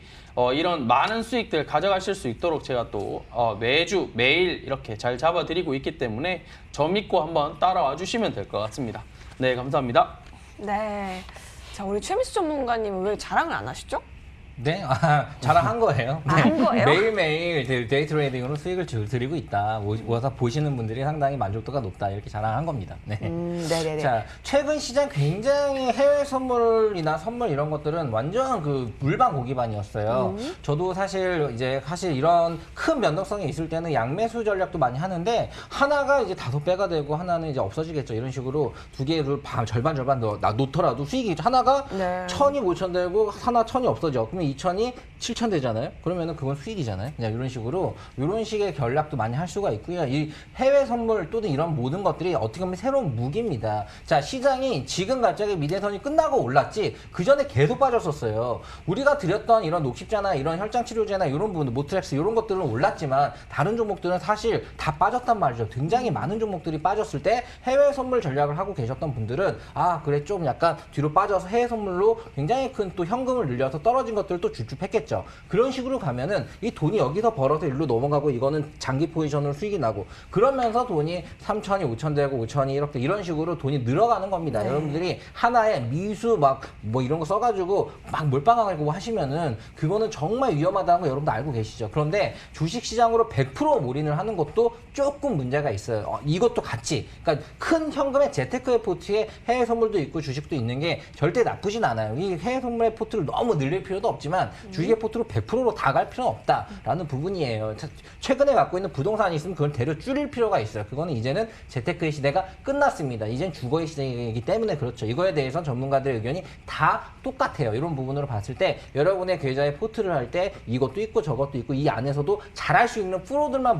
이런 많은 수익들 가져가실 수 있도록 제가 또 매주 매일 이렇게 잘 잡아드리고 있기 때문에 저 믿고 한번 따라와 주시면 될 것 같습니다. 네, 감사합니다. 네. 자, 우리 최민수 전문가님은 왜 자랑을 안 하시죠? 네, 자랑한 거예요. 아, 한 거예요? 매일매일 데이 트레이딩으로 수익을 드리고 있다. 와서 보시는 분들이 상당히 만족도가 높다. 이렇게 자랑한 겁니다. 네. 네네네. 자, 최근 시장 굉장히 해외 선물이나 선물 이런 것들은 완전 그 물방 고기반이었어요. 저도 사실 이런 큰 변동성이 있을 때는 양매수 전략도 많이 하는데 하나가 이제 5배가 되고 하나는 이제 없어지겠죠. 이런 식으로 두 개를 절반 놓더라도 수익이 하나가 네. 1,000이 5,000 되고 하나 1,000이 없어져. 그러면 2,000이 7,000 되잖아요. 그러면은 그건 수익이잖아요. 그냥 이런 식으로 이런 식의 전략도 많이 할 수가 있고요. 이 해외 선물 또는 이런 모든 것들이 어떻게 보면 새로운 무기입니다. 자, 시장이 지금 갑자기 미대선이 끝나고 올랐지 그 전에 계속 빠졌었어요. 우리가 드렸던 이런 녹십자나 이런 혈장 치료제나 이런 부분, 모트렉스 이런 것들은 올랐지만 다른 종목들은 사실 다 빠졌단 말이죠. 굉장히 많은 종목들이 빠졌을 때 해외 선물 전략을 하고 계셨던 분들은 아 그래 좀 약간 뒤로 빠져서 해외 선물로 굉장히 큰 또 현금을 늘려서 떨어진 것들을 또 주춤했겠죠. 그런 식으로 가면은 이 돈이 여기서 벌어서 일로 넘어가고 이거는 장기 포지션으로 수익이 나고 그러면서 돈이 3,000이 5,000 되고 5,000이 이렇게 이런 식으로 돈이 늘어가는 겁니다. 네. 여러분들이 하나의 미수 막 뭐 이런 거 써가지고 막 몰빵하고 하시면은 그거는 정말 위험하다는 거 여러분도 알고 계시죠. 그런데 주식시장으로 100% 몰인을 하는 것도 조금 문제가 있어요. 이것도 같이. 그러니까 큰 현금의 재테크의 포트에 해외 선물도 있고 주식도 있는 게 절대 나쁘진 않아요. 이 해외 선물의 포트를 너무 늘릴 필요도 없지만 주식의 포트로 100%로 다 갈 필요는 없다라는 부분이에요. 최근에 갖고 있는 부동산이 있으면 그걸 대려 줄일 필요가 있어요. 그거는 이제는 재테크의 시대가 끝났습니다. 이젠 주거의 시대이기 때문에 그렇죠. 이거에 대해서는 전문가들의 의견이 다 똑같아요. 이런 부분으로 봤을 때 여러분의 계좌에 포트를 할 때 이것도 있고 저것도 있고 이 안에서도 잘할 수 있는 프로들만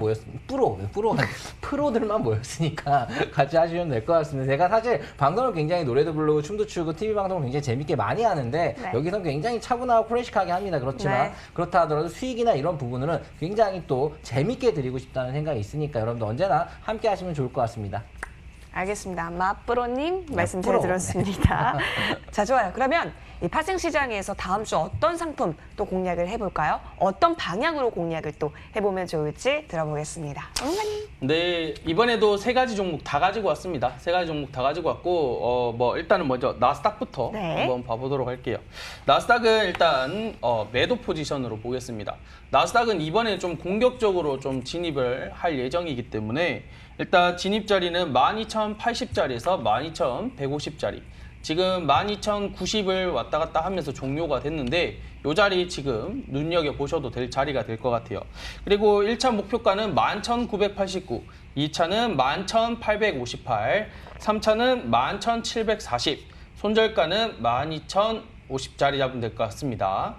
프로들만 모였으니까 같이 하시면 될 것 같습니다. 제가 사실 방송을 굉장히 노래도 부르고 춤도 추고 TV 방송을 굉장히 재밌게 많이 하는데 네. 여기서는 굉장히 차분하고 클래식하게 합니다. 그렇지만 네. 그렇다 하더라도 수익이나 이런 부분은 굉장히 또 재밌게 드리고 싶다는 생각이 있으니까 여러분들 언제나 함께 하시면 좋을 것 같습니다. 알겠습니다. 마프로님 말씀 잘 마프로. 들었습니다. 자, 좋아요. 그러면 이 파생시장에서 다음 주 어떤 상품 또 공략을 해볼까요? 어떤 방향으로 공략을 또 해보면 좋을지 들어보겠습니다. 전문가님. 네, 이번에도 3가지 종목 다 가지고 왔습니다. 3가지 종목 다 가지고 왔고, 일단은 먼저 나스닥부터 네. 한번 봐보도록 할게요. 나스닥은 일단 매도 포지션으로 보겠습니다. 나스닥은 이번에 좀 공격적으로 좀 진입을 할 예정이기 때문에 일단 진입 자리는 12,080자리에서 12,150자리. 지금 12,090을 왔다 갔다 하면서 종료가 됐는데 이 자리 지금 눈여겨보셔도 될 자리가 될 것 같아요. 그리고 1차 목표가는 11,989, 2차는 11,858, 3차는 11,740, 손절가는 12,050짜리 잡으면 될 것 같습니다.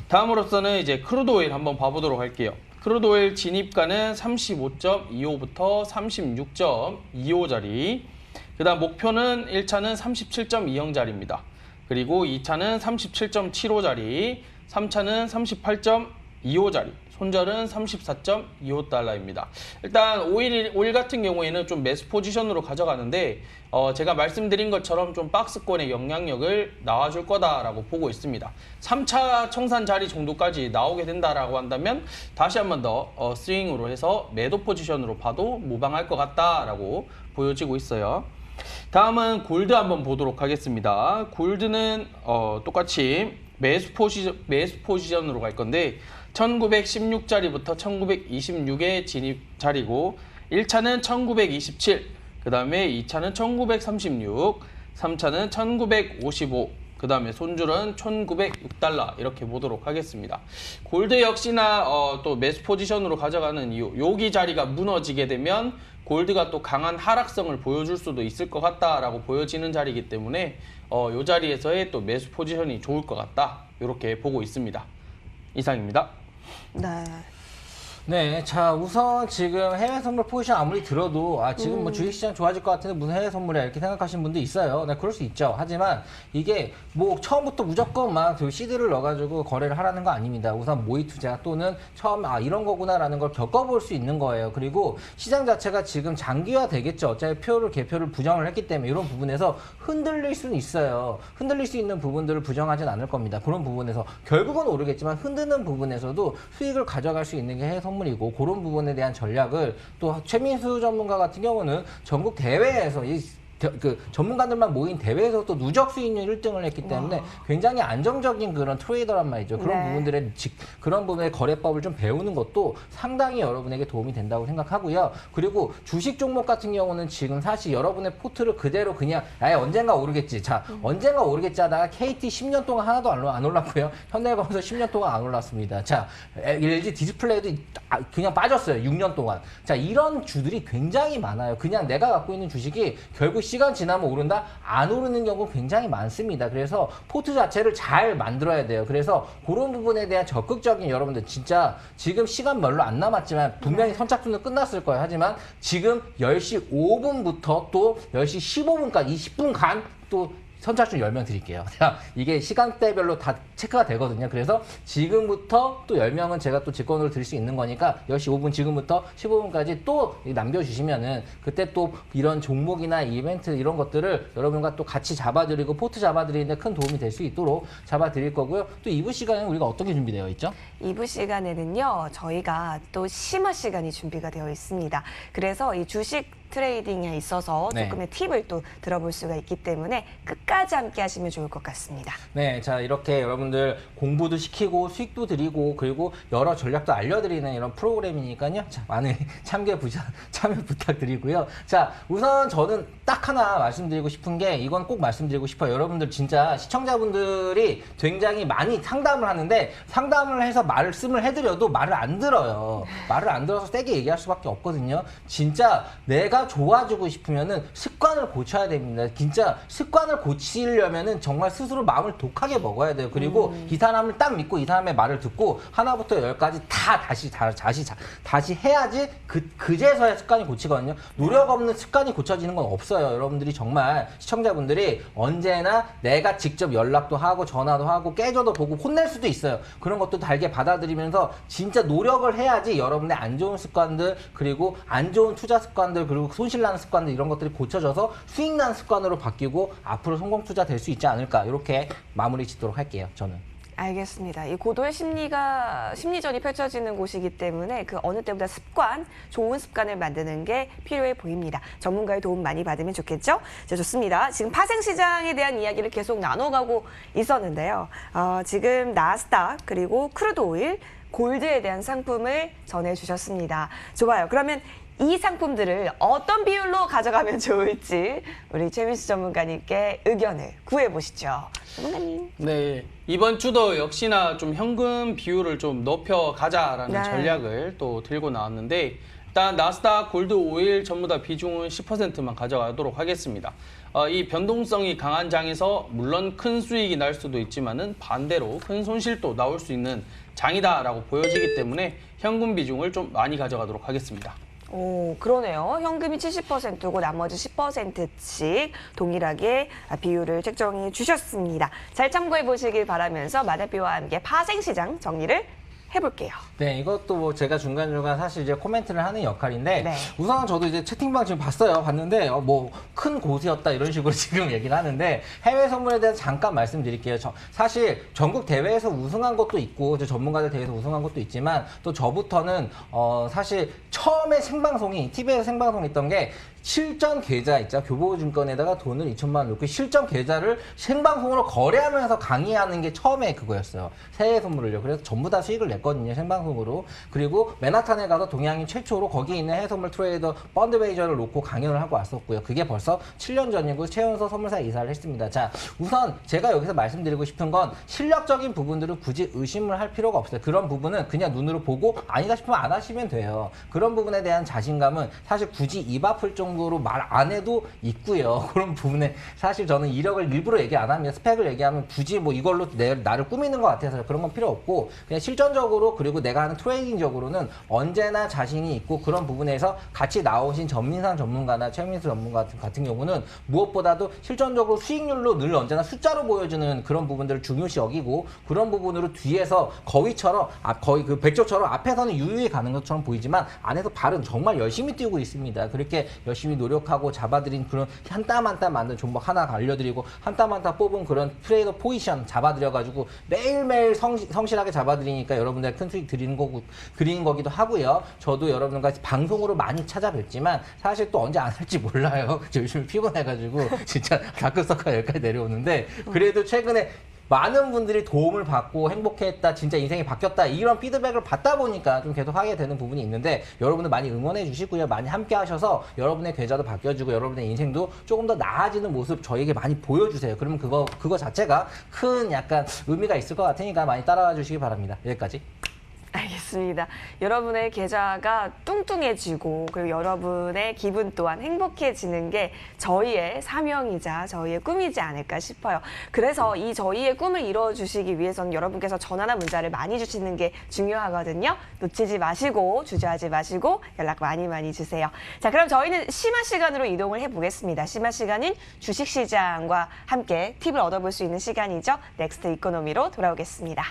다음으로서는 이제 크루드 오일 한번 봐보도록 할게요. 크루드 오일 진입가는 35.25부터 36.25짜리. 그 다음 목표는 1차는 37.20짜리입니다. 그리고 2차는 37.75짜리, 3차는 38.25짜리, 손절은 34.25달러입니다. 일단 오일 같은 경우에는 좀 매수 포지션으로 가져가는데 제가 말씀드린 것처럼 좀 박스권의 영향력을 나와줄 거다라고 보고 있습니다. 3차 청산 자리 정도까지 나오게 된다라고 한다면 다시 한 번 더 스윙으로 해서 매도 포지션으로 봐도 무방할 것 같다라고 보여지고 있어요. 다음은 골드 한번 보도록 하겠습니다. 골드는 똑같이 매수 포지션으로 갈 건데 1916자리부터 1926의 진입 자리고 1차는 1927, 그 다음에 2차는 1936, 3차는 1955, 그 다음에 손줄은 1906달러 이렇게 보도록 하겠습니다. 골드 역시나 또 매수 포지션으로 가져가는 이유, 여기 자리가 무너지게 되면 골드가 또 강한 하락성을 보여줄 수도 있을 것 같다라고 보여지는 자리이기 때문에 이 자리에서의 또 매수 포지션이 좋을 것 같다 이렇게 보고 있습니다. 이상입니다. 네. 네, 자 우선 지금 해외 선물 포지션 아무리 들어도 지금 뭐 주식시장 좋아질 것 같은데 무슨 해외 선물이야 이렇게 생각하시는 분도 있어요. 네, 그럴 수 있죠. 하지만 이게 뭐 처음부터 무조건 막 그 시드를 넣어가지고 거래를 하라는 거 아닙니다. 우선 모의 투자 또는 처음 이런 거구나라는 걸 겪어볼 수 있는 거예요. 그리고 시장 자체가 지금 장기화 되겠죠. 어차피 개표를 부정을 했기 때문에 이런 부분에서 흔들릴 수는 있어요. 흔들릴 수 있는 부분들을 부정하진 않을 겁니다. 그런 부분에서 결국은 오르겠지만 흔드는 부분에서도 수익을 가져갈 수 있는 게 해외 선물이고 그런 부분에 대한 전략을 또 최민수 전문가 같은 경우는 전국 대회에서 그 전문가들만 모인 대회에서 또 누적 수익률 1등을 했기 때문에 굉장히 안정적인 그런 트레이더란 말이죠. 그런 네. 그런 부분의 거래법을 좀 배우는 것도 상당히 여러분에게 도움이 된다고 생각하고요. 그리고 주식 종목 같은 경우는 지금 사실 여러분의 포트를 그대로 그냥 언젠가 오르겠지. 자, 언젠가 오르겠지 하다가 KT 10년 동안 하나도 안 올랐고요. 현대건설 10년 동안 안 올랐습니다. 자, LG 디스플레이도 그냥 빠졌어요. 6년 동안. 자, 이런 주들이 굉장히 많아요. 그냥 내가 갖고 있는 주식이 결국 시간 지나면 오른다? 안 오르는 경우 굉장히 많습니다. 그래서 포트 자체를 잘 만들어야 돼요. 그래서 그런 부분에 대한 적극적인 여러분들 진짜 지금 시간 별로 안 남았지만 분명히 선착순은 끝났을 거예요. 하지만 지금 10시 5분부터 또 10시 15분까지 20분간 또 선착순 10명 드릴게요. 이게 시간대별로 다 체크가 되거든요. 그래서 지금부터 또 10명은 제가 또 직권으로 드릴 수 있는 거니까 10시 5분 지금부터 15분까지 또 남겨주시면은 그때 또 이런 종목이나 이벤트 이런 것들을 여러분과 또 같이 잡아드리고 포트 잡아드리는데 큰 도움이 될 수 있도록 잡아드릴 거고요. 또 2부 시간에는 우리가 어떻게 준비되어 있죠? 2부 시간에는요, 저희가 또 심화 시간이 준비가 되어 있습니다. 그래서 이 주식 트레이딩에 있어서 네. 조금의 팁을 또 들어볼 수가 있기 때문에 끝까지 함께 하시면 좋을 것 같습니다. 네, 자 이렇게 여러분들 공부도 시키고 수익도 드리고 그리고 여러 전략도 알려드리는 이런 프로그램이니까요. 자, 많은 참여 부탁드리고요. 자, 우선 저는 딱 하나 말씀드리고 싶은 게 이건 꼭 말씀드리고 싶어요. 여러분들 진짜 시청자분들이 굉장히 많이 상담을 하는데 상담을 해서 말씀을 해드려도 말을 안 들어요. 말을 안 들어서 세게 얘기할 수밖에 없거든요. 진짜 내가 좋아지고 싶으면은 습관을 고쳐야 됩니다. 진짜 습관을 고치려면은 정말 스스로 마음을 독하게 먹어야 돼요. 그리고 이 사람을 딱 믿고 이 사람의 말을 듣고 하나부터 열까지 다 다시 해야지 그제서야 습관이 고치거든요. 노력 없는 습관이 고쳐지는 건 없어요. 여러분들이 정말 시청자분들이 언제나 내가 직접 연락도 하고 전화도 하고 깨져도 보고 혼낼 수도 있어요. 그런 것도 달게 받아들이면서 진짜 노력을 해야지 여러분의 안 좋은 습관들 그리고 안 좋은 투자 습관들 그리고 손실나는 습관들 이런 것들이 고쳐져서 수익나는 습관으로 바뀌고 앞으로 성공 투자 될 수 있지 않을까 이렇게 마무리 짓도록 할게요. 저는. 알겠습니다. 이 고도의 심리전이 펼쳐지는 곳이기 때문에 그 어느 때보다 좋은 습관을 만드는 게 필요해 보입니다. 전문가의 도움 많이 받으면 좋겠죠? 자, 좋습니다. 지금 파생시장에 대한 이야기를 계속 나눠가고 있었는데요. 지금 나스닥 그리고 크루드 오일, 골드에 대한 상품을 전해주셨습니다. 좋아요. 그러면 이 상품들을 어떤 비율로 가져가면 좋을지 우리 최민수 전문가님께 의견을 구해보시죠. 전문가님. 네, 이번 주도 역시나 좀 현금 비율을 좀 높여가자라는 네. 전략을 또 들고 나왔는데 일단 나스닥, 골드, 오일 전부 다 비중은 10%만 가져가도록 하겠습니다. 이 변동성이 강한 장에서 물론 큰 수익이 날 수도 있지만은 반대로 큰 손실도 나올 수 있는 장이다라고 보여지기 때문에 현금 비중을 좀 많이 가져가도록 하겠습니다. 오, 그러네요. 현금이 70%고 나머지 10%씩 동일하게 비율을 책정해 주셨습니다. 잘 참고해 보시길 바라면서 마대비와 함께 파생시장 정리를 해볼게요. 네, 이것도 뭐 제가 중간중간 사실 이제 코멘트를 하는 역할인데 네. 우선 저도 이제 채팅방 지금 봤는데 뭐 큰 고수였다 이런 식으로 지금 얘기를 하는데 해외 선물에 대해서 잠깐 말씀드릴게요. 사실 전국 대회에서 우승한 것도 있고 전문가들 대회에서 우승한 것도 있지만 또 저부터는 사실 처음에 TV에서 생방송이 있던 게 실전 계좌 있죠. 교보증권에다가 돈을 2천만 원 넣고 실전 계좌를 생방송으로 거래하면서 강의하는 게 처음에 그거였어요. 새해 선물을요. 그래서 전부 다 수익을 냈거든요. 생방송으로. 그리고 맨하탄에 가서 동양인 최초로 거기 있는 해외 선물 트레이더 펀드베이저를 놓고 강연을 하고 왔었고요. 그게 벌써 7년 전이고 최연소 선물사 이사를 했습니다. 자, 우선 제가 여기서 말씀드리고 싶은 건 실력적인 부분들은 굳이 의심을 할 필요가 없어요. 그런 부분은 그냥 눈으로 보고 아니다 싶으면 안 하시면 돼요. 그런 부분에 대한 자신감은 사실 굳이 입 아플 정도 정도로 말 안 해도 있고요. 그런 부분에 사실 저는 이력을 일부러 얘기 안 하면 스펙을 얘기하면 굳이 뭐 이걸로 나를 꾸미는 것 같아서 그런 건 필요 없고 그냥 실전적으로 그리고 내가 하는 트레이닝적으로는 언제나 자신이 있고 그런 부분에서 같이 나오신 전민상 전문가나 최민수 전문가 같은 경우는 무엇보다도 실전적으로 수익률로 늘 언제나 숫자로 보여주는 그런 부분들을 중요시 여기고 그런 부분으로 뒤에서 거위처럼 거의 그 백조처럼 앞에서는 유유히 가는 것처럼 보이지만 안에서 발은 정말 열심히 뛰고 있습니다. 그렇게 열심히 노력하고 잡아들인 그런 한 땀 한 땀 만든 종목 하나 알려드리고 한 땀 한 땀 뽑은 그런 트레이더 포지션 잡아드려가지고 매일매일 성실하게 잡아드리니까 여러분들 큰 수익 드리는 거기도 하고요. 저도 여러분과 방송으로 많이 찾아뵙지만 사실 또 언제 안 할지 몰라요. 요즘 피곤해가지고 진짜 다크서클 여기까지 내려오는데 그래도 최근에 많은 분들이 도움을 받고 행복했다, 진짜 인생이 바뀌었다 이런 피드백을 받다 보니까 좀 계속 하게 되는 부분이 있는데 여러분들 많이 응원해 주시고요. 많이 함께 하셔서 여러분의 계좌도 바뀌어지고 여러분의 인생도 조금 더 나아지는 모습 저에게 많이 보여주세요. 그러면 그거 자체가 큰 약간 의미가 있을 것 같으니까 많이 따라와 주시기 바랍니다. 여기까지. 알겠습니다. 여러분의 계좌가 뚱뚱해지고 그리고 여러분의 기분 또한 행복해지는 게 저희의 사명이자 저희의 꿈이지 않을까 싶어요. 그래서 이 저희의 꿈을 이뤄주시기 위해서는 여러분께서 전화나 문자를 많이 주시는 게 중요하거든요. 놓치지 마시고 주저하지 마시고 연락 많이 주세요. 자, 그럼 저희는 심화 시간으로 이동을 해보겠습니다. 심화 시간은 주식시장과 함께 팁을 얻어볼 수 있는 시간이죠. 넥스트 이코노미로 돌아오겠습니다.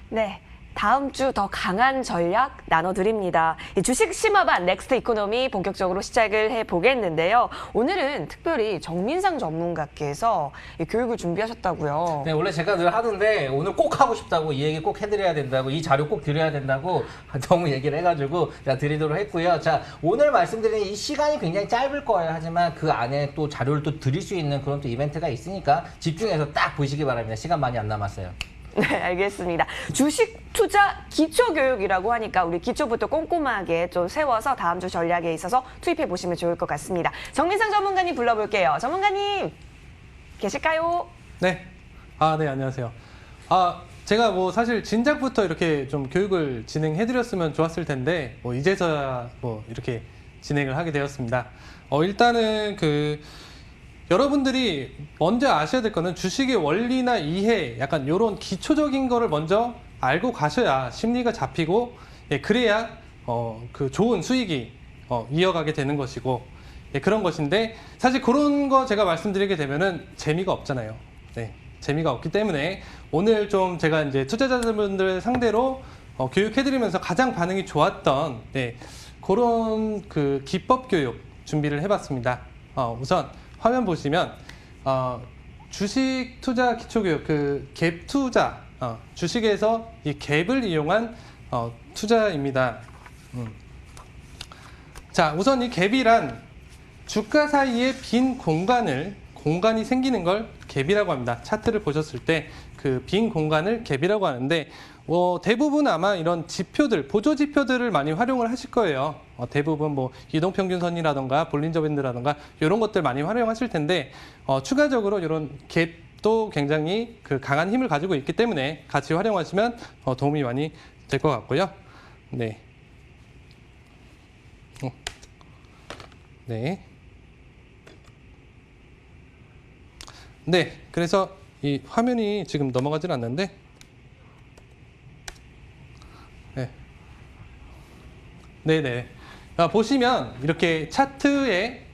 네. 다음 주 더 강한 전략 나눠드립니다. 이 주식 심화반 넥스트 이코노미 본격적으로 시작을 해보겠는데요. 오늘은 특별히 정민상 전문가께서 이 교육을 준비하셨다고요. 네, 원래 제가 늘 하는데 오늘 꼭 하고 싶다고 이 얘기 꼭 해드려야 된다고 이 자료 꼭 드려야 된다고 너무 얘기를 해가지고 제가 드리도록 했고요. 자, 오늘 말씀드리는 이 시간이 굉장히 짧을 거예요. 하지만 그 안에 또 자료를 또 드릴 수 있는 그런 또 이벤트가 있으니까 집중해서 딱 보시기 바랍니다. 시간 많이 안 남았어요. 네, 알겠습니다. 주식 투자 기초교육이라고 하니까 우리 기초부터 꼼꼼하게 좀 세워서 다음 주 전략에 있어서 투입해 보시면 좋을 것 같습니다. 정민상 전문가님 불러볼게요. 전문가님 계실까요? 네. 네, 안녕하세요. 제가 뭐 사실 진작부터 이렇게 좀 교육을 진행해드렸으면 좋았을 텐데, 이제서야 이렇게 진행을 하게 되었습니다. 일단은 여러분들이 먼저 아셔야 될 거는 주식의 원리나 이해, 약간 이런 기초적인 거를 먼저 알고 가셔야 심리가 잡히고, 그래야 좋은 수익이 이어가게 되는 것이고, 그런 것인데, 사실 그런 거 제가 말씀드리게 되면은 재미가 없잖아요. 네, 재미가 없기 때문에 오늘 좀 제가 이제 투자자분들 상대로 교육해드리면서 가장 반응이 좋았던 그런 기법 교육 준비를 해봤습니다. 우선 화면 보시면 주식 투자 기초교육 갭 투자 주식에서 이 갭을 이용한 투자입니다. 자, 우선 이 갭이란 주가 사이에 빈 공간이 생기는 걸 갭이라고 합니다. 차트를 보셨을 때 그 빈 공간을 갭이라고 하는데 대부분 아마 이런 지표들, 보조 지표들을 많이 활용을 하실 거예요. 대부분 뭐 이동평균선이라던가 볼린저 밴드라던가 이런 것들 많이 활용하실 텐데 추가적으로 이런 갭도 굉장히 그 강한 힘을 가지고 있기 때문에 같이 활용하시면 도움이 많이 될 것 같고요. 네. 네. 네, 그래서 이 화면이 지금 넘어가질 않는데, 네, 네네. 보시면 이렇게 차트에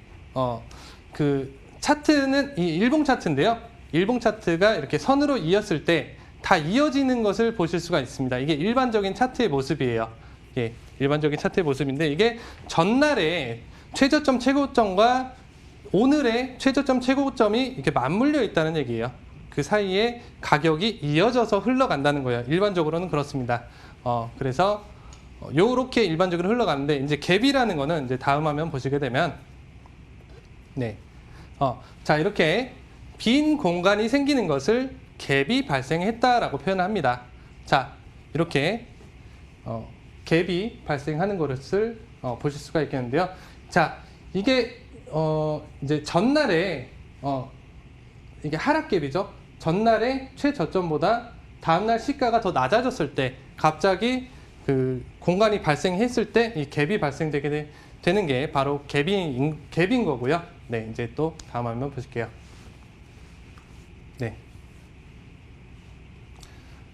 그 차트는 이 일봉 차트인데요. 일봉 차트가 이렇게 선으로 이었을 때 다 이어지는 것을 보실 수가 있습니다. 이게 일반적인 차트의 모습이에요. 예, 일반적인 차트의 모습인데 이게 전날에 최저점, 최고점과 오늘의 최저점, 최고점이 이렇게 맞물려 있다는 얘기예요. 그 사이에 가격이 이어져서 흘러간다는 거예요. 일반적으로는 그렇습니다. 그래서 요렇게 일반적으로 흘러가는데 이제 갭이라는 거는 이제 다음 화면 보시게 되면 네. 자, 이렇게 빈 공간이 생기는 것을 갭이 발생했다라고 표현합니다. 자, 이렇게 갭이 발생하는 것을 보실 수가 있겠는데요. 자, 이게 이제 전날에 이게 하락갭이죠. 전날에 최저점보다 다음날 시가가 더 낮아졌을 때 갑자기 그 공간이 발생했을 때 이 갭이 발생되게 되는 게 바로 갭인 거고요. 네, 이제 또 다음 화면 보실게요. 네.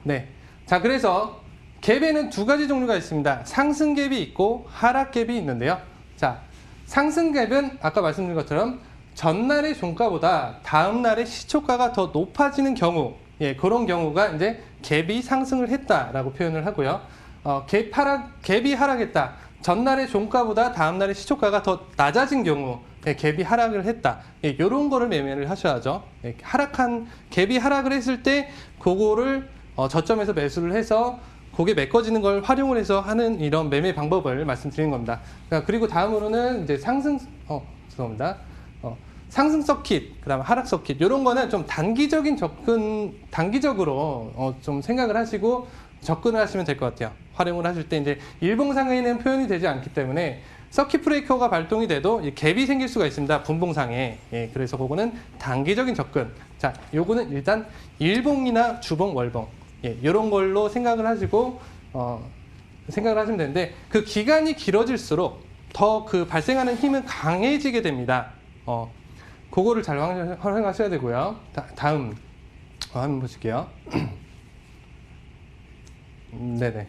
네. 자, 그래서 갭에는 두 가지 종류가 있습니다. 상승갭이 있고 하락갭이 있는데요. 자, 상승갭은 아까 말씀드린 것처럼 전날의 종가보다 다음날의 시초가가 더 높아지는 경우, 예, 그런 경우가 이제 갭이 상승을 했다라고 표현을 하고요. 갭이 하락했다. 전날의 종가보다 다음날의 시초가가 더 낮아진 경우, 예, 갭이 하락을 했다. 예, 이런 거를 매매를 하셔야죠. 예, 갭이 하락을 했을 때 그거를 저점에서 매수를 해서 그게 메꿔지는 걸 활용을 해서 하는 이런 매매 방법을 말씀드리는 겁니다. 그리고 다음으로는 이제 죄송합니다. 상승 서킷, 그다음에 하락 서킷, 이런 거는 좀 단기적으로 좀 생각을 하시고 접근을 하시면 될 것 같아요. 활용을 하실 때 이제 일봉상에는 표현이 되지 않기 때문에 서킷 브레이커가 발동이 돼도 이 갭이 생길 수가 있습니다. 분봉상에. 예, 그래서 그거는 단기적인 접근. 자, 요거는 일단 일봉이나 주봉, 월봉. 예, 이런 걸로 생각을 하시고 생각을 하시면 되는데 그 기간이 길어질수록 더 그 발생하는 힘은 강해지게 됩니다. 그거를 잘 활용하셔야 되고요. 다음 한번 보실게요. 네네.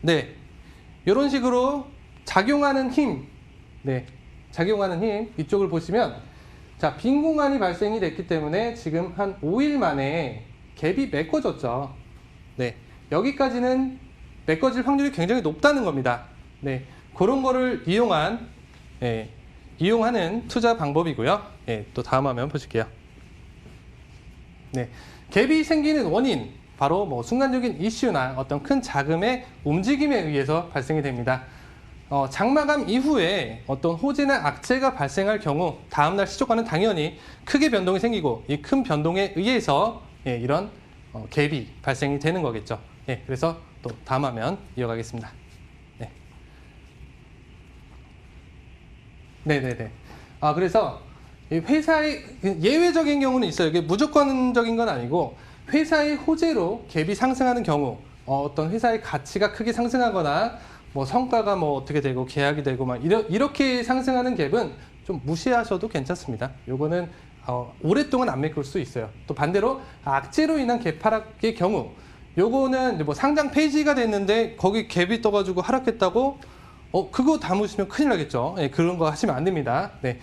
네, 이런 식으로 작용하는 힘, 네, 작용하는 힘 이쪽을 보시면. 자, 빈 공간이 발생이 됐기 때문에 지금 한 5일 만에 갭이 메꿔졌죠. 네, 여기까지는 메꿔질 확률이 굉장히 높다는 겁니다. 네, 그런 거를 이용하는 투자 방법이고요. 네, 또 다음 화면 보실게요. 네, 갭이 생기는 원인, 바로 뭐 순간적인 이슈나 어떤 큰 자금의 움직임에 의해서 발생이 됩니다. 장마감 이후에 어떤 호재나 악재가 발생할 경우 다음날 시초가는 당연히 크게 변동이 생기고 이 큰 변동에 의해서 이런 갭이 발생이 되는 거겠죠. 예, 그래서 또 다음 화면 이어가겠습니다. 네. 네네네. 그래서 회사의 예외적인 경우는 있어요. 이게 무조건적인 건 아니고 회사의 호재로 갭이 상승하는 경우 어떤 회사의 가치가 크게 상승하거나 뭐 성과가 뭐 어떻게 되고 계약이 되고 막 이렇게 상승하는 갭은 좀 무시하셔도 괜찮습니다. 요거는 오랫동안 안 메꿀 수 있어요. 또 반대로 악재로 인한 갭 하락의 경우 요거는 이제 뭐 상장 폐지가 됐는데 거기 갭이 떠가지고 하락했다고 그거 담으시면 큰일 나겠죠. 예, 그런 거 하시면 안 됩니다. 네,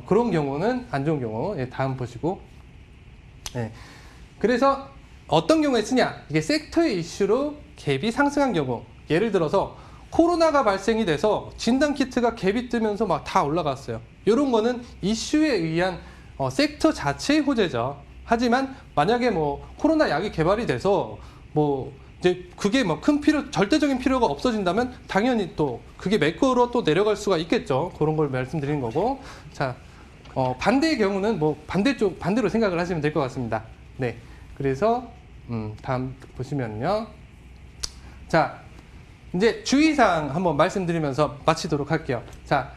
그런 경우는 안 좋은 경우. 예, 다음 보시고. 예, 그래서 어떤 경우에 쓰냐? 이게 섹터의 이슈로 갭이 상승한 경우. 예를 들어서 코로나가 발생이 돼서 진단키트가 갭이 뜨면서 막 다 올라갔어요. 이런 거는 이슈에 의한 섹터 자체의 호재죠. 하지만 만약에 뭐 코로나 약이 개발이 돼서 뭐 이제 그게 뭐 큰 절대적인 필요가 없어진다면 당연히 또 그게 매크로 또 내려갈 수가 있겠죠. 그런 걸 말씀드리는 거고. 자, 반대의 경우는 뭐 반대로 생각을 하시면 될 것 같습니다. 네. 그래서 다음 보시면요. 자, 이제 주의사항 한번 말씀드리면서 마치도록 할게요. 자,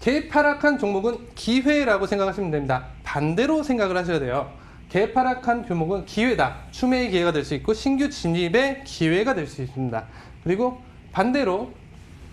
개파락한 종목은 기회라고 생각하시면 됩니다. 반대로 생각을 하셔야 돼요. 개파락한 종목은 기회다. 추매의 기회가 될 수 있고 신규 진입의 기회가 될 수 있습니다. 그리고 반대로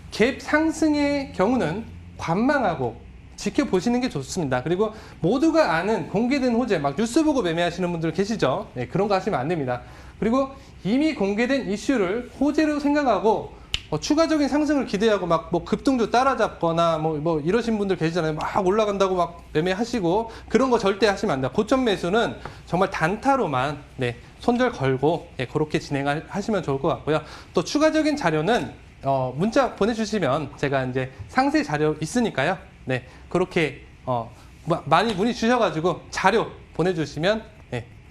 갭 상승의 경우는 관망하고 지켜보시는 게 좋습니다. 그리고 모두가 아는 공개된 호재, 막 뉴스 보고 매매하시는 분들 계시죠? 네, 그런 거 하시면 안 됩니다. 그리고 이미 공개된 이슈를 호재로 생각하고 추가적인 상승을 기대하고 막 뭐 급등주 따라잡거나 뭐 이러신 분들 계시잖아요. 막 올라간다고 막 매매하시고 그런 거 절대 하시면 안 돼요. 고점 매수는 정말 단타로만 손절 걸고 그렇게 진행하시면 좋을 것 같고요. 또 추가적인 자료는 문자 보내주시면 제가 이제 상세 자료 있으니까요. 네, 그렇게 많이 문의 주셔가지고 자료 보내주시면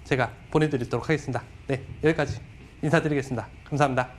제가 보내드리도록 하겠습니다. 네, 여기까지 인사드리겠습니다. 감사합니다.